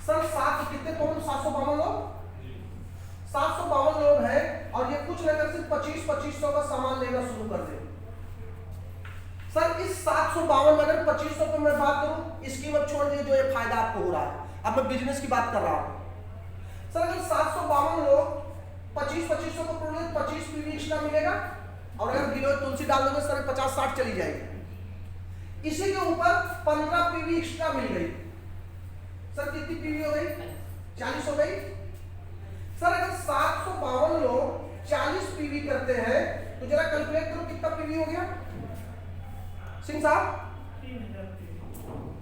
सर 7 कितने कौन 752 लोग, 752 लोग हैं और ये कुछ नहीं कर सिर्फ 2500 का सामान लेना शुरू कर दें। सर इस 752 में अगर 2500 पे मैं बात करूं, स्कीम अब छोड़ दीजिए, जो ये फायदा आपको हो रहा है, अब मैं बिजनेस की बात कर रहा हूं। सर अगर 752 लोग 2500 को प्रोडक्ट 25 पीवी एक्स्ट्रा मिलेगा और अगर गिलोय तुलसी डाल दोगे सर 50-60 चली जाएगी। इसी के ऊपर 15 पीवी एक्स्ट्रा मिल गई, सर कितनी पीवी हो गई? 40 हो गई। सर अगर 752 लोग 40 पीवी करते हैं तो जरा कैलकुलेट करो कितना पीवी हो गया सिंह साहब? 3000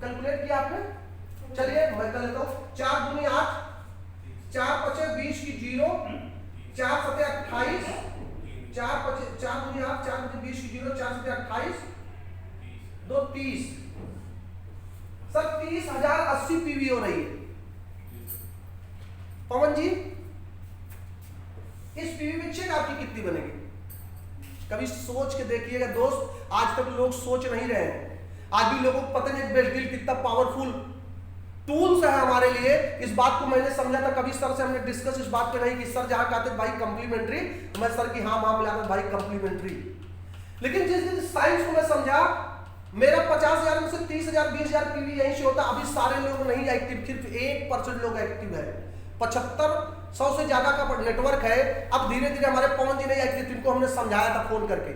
कैलकुलेट किया आपने? चलिए मैं कर लेता हूं। 4 दूनी 8, 4 पचे 20 की 0, 4 सते 28, 4 दूनी 8, 4 पचे 20 की 0, 4 सते 28, 2 30। सर 30,080 पीवी हो रही है। पवन जी इस पीवी में चेक आपकी कितनी बनेगी? कभी सोच के देखिएगा दोस्त, आज तक लोग सोच नहीं रहे हैं। आज भी लोगों को पता नहीं बेस्ट डील कितना पावरफुल टूल्स है हमारे लिए। इस बात को मैंने समझा था, कभी सर से हमने डिस्कस इस बात पे नहीं कि सर जहां कहते भाई कॉम्प्लीमेंट्री, मैं सर की हाँ मिला भाई कॉम्प्लीमेंट्री। लेकिन जिस दिन साइंस को मैं समझा, मेरा 50,000 में से 30,000 20,000 पीवी यहीं से होता। अभी सारे लोग नहीं एक्टिव, सिर्फ 1% लोग एक्टिव है। 75-100 से ज्यादा का नेटवर्क है। अब धीरे धीरे हमारे पवन जी नहीं एक्टिव, जिनको हमने समझाया था फोन करके।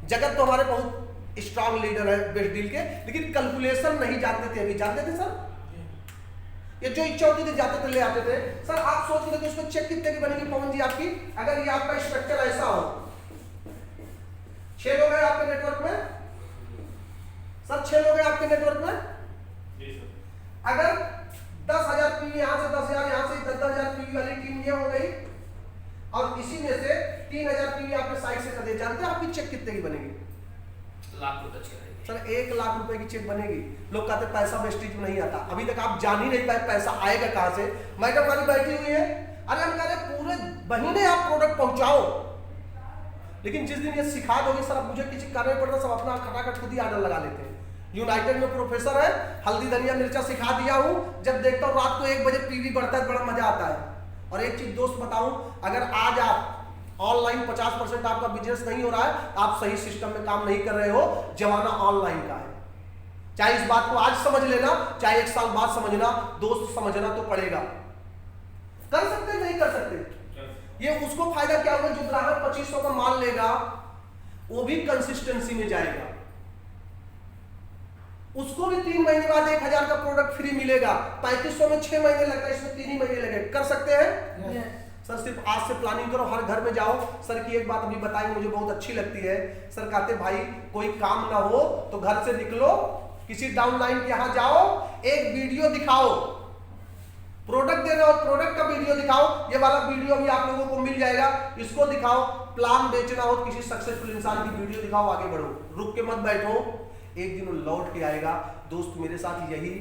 जगत तो हमारे बहुत स्ट्रांग लीडर है बेस्ट डील के, लेकिन कैलकुलेशन नहीं जानते थे। अभी जानते थे सर, ये जो इच्छा होती थी जाते थे ले आते थे। सर आप सोच रहे थे उसमें चेक कितने की बनेगी पवन जी आपकी? अगर ये आपका स्ट्रक्चर ऐसा हो, 6 लोग हैं आपके नेटवर्क में, सर 6 लोग हैं आपके नेटवर्क में। अगर 10,000 पीवी यहाँ से 10,000 यहाँ से 10,000 पीवी वाली टीम ये हो गई और इसी में से 3,000 पीवी आपके साइड से कर दे। जानते हैं आपकी चेक कितने की बनेगी? लाख रुपए की। सर 1 लाख रुपए की चेक बनेगी। लोग कहते पैसा वेस्टेज में नहीं आता। अभी तक आप जान ही नहीं पाए पैसा आएगा कहां से। मैडम वाली बैठी हुई है, अरे हम कह रहे पूरे महीने आप प्रोडक्ट पहुंचाओ, लेकिन जिस दिन ये सिखा दोगे सर, अब मुझे किसी करना पड़ता, सब अपना खटाखट खुद ही ऑर्डर लगा लेते हैं। यूनाइटेड में प्रोफेसर है, हल्दी धनिया मिर्चा सिखा दिया हूं। जब देखता हूं रात को 1 बजे पीवी बढ़ता है, बड़ा मजा आता है। और एक चीज दोस्त बताऊं, अगर आज आप ऑनलाइन 50% आपका बिजनेस नहीं हो रहा है, आप सही सिस्टम में काम नहीं कर रहे हो। जमाना ऑनलाइन का है। चाहे इस बात को आज समझ लेना, चाहे 1 साल बाद समझना, दोस्त समझना तो पड़ेगा। कर सकते नहीं कर सकते, ये उसको फायदा क्या होगा जो ग्राहक 2500 का माल लेगा, वो भी कंसिस्टेंसी में जाएगा। उसको भी 3 महीने बाद 1,000 का प्रोडक्ट फ्री मिलेगा। 3500 में 6 महीने लगता है, इसमें 3 ही महीने लगे। कर सकते हैं सर? सिर्फ आज से प्लानिंग करो, हर घर में जाओ। सर की एक बात अभी बताई मुझे बहुत अच्छी लगती है। सर कहते भाई कोई काम ना हो तो घर से निकलो, किसी डाउनलाइन के यहाँ जाओ, एक वीडियो दिखाओ, प्रोडक्ट दे रहे हो, प्रोडक्ट का वीडियो दिखाओ। ये वाला वीडियो भी आप लोगों को मिल जाएगा, इसको दिखाओ। प्लान बेचना हो, किसी सक्सेसफुल इंसान की वीडियो दिखाओ, आगे बढ़ो, रुक के मत बैठो, एक दिन वो लौट के आएगा। दोस्त मेरे साथ यही,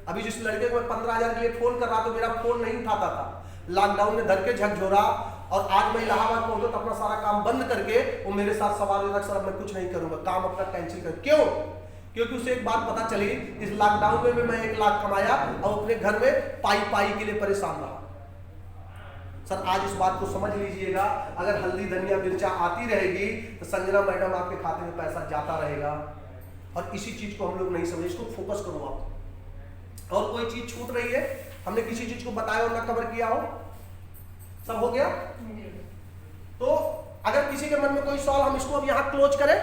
अभी जिस लड़के को मैं 15,000 के लिए फोन कर रहा था, मेरा फोन नहीं उठाता था, लॉकडाउन में धर के झकझोरा, और आज मैं इलाहाबाद पहुंचा तो अपना सारा काम बंद करके वो मेरे साथ सवाल होता सर मैं कुछ नहीं करूंगा, काम अपना कैंसिल कर। क्यों? क्योंकि उसे एक बात पता चली, इस लॉकडाउन में मैं 1 लाख कमाया और अपने घर में पाई के लिए परेशान रहा। सर आज इस बात को समझ लीजिएगा, अगर हल्दी धनिया मिर्चा आती रहेगी तो संजना मैडम आपके खाते में पैसा जाता रहेगा। और इसी चीज को हम लोग नहीं समझे, इसको फोकस करो आप। और कोई चीज छूट रही है, हमने किसी चीज को बताया और ना कवर किया हो, सब हो गया? तो अगर किसी के मन में कोई सवाल, हम इसको अब यहाँ क्लोज करें।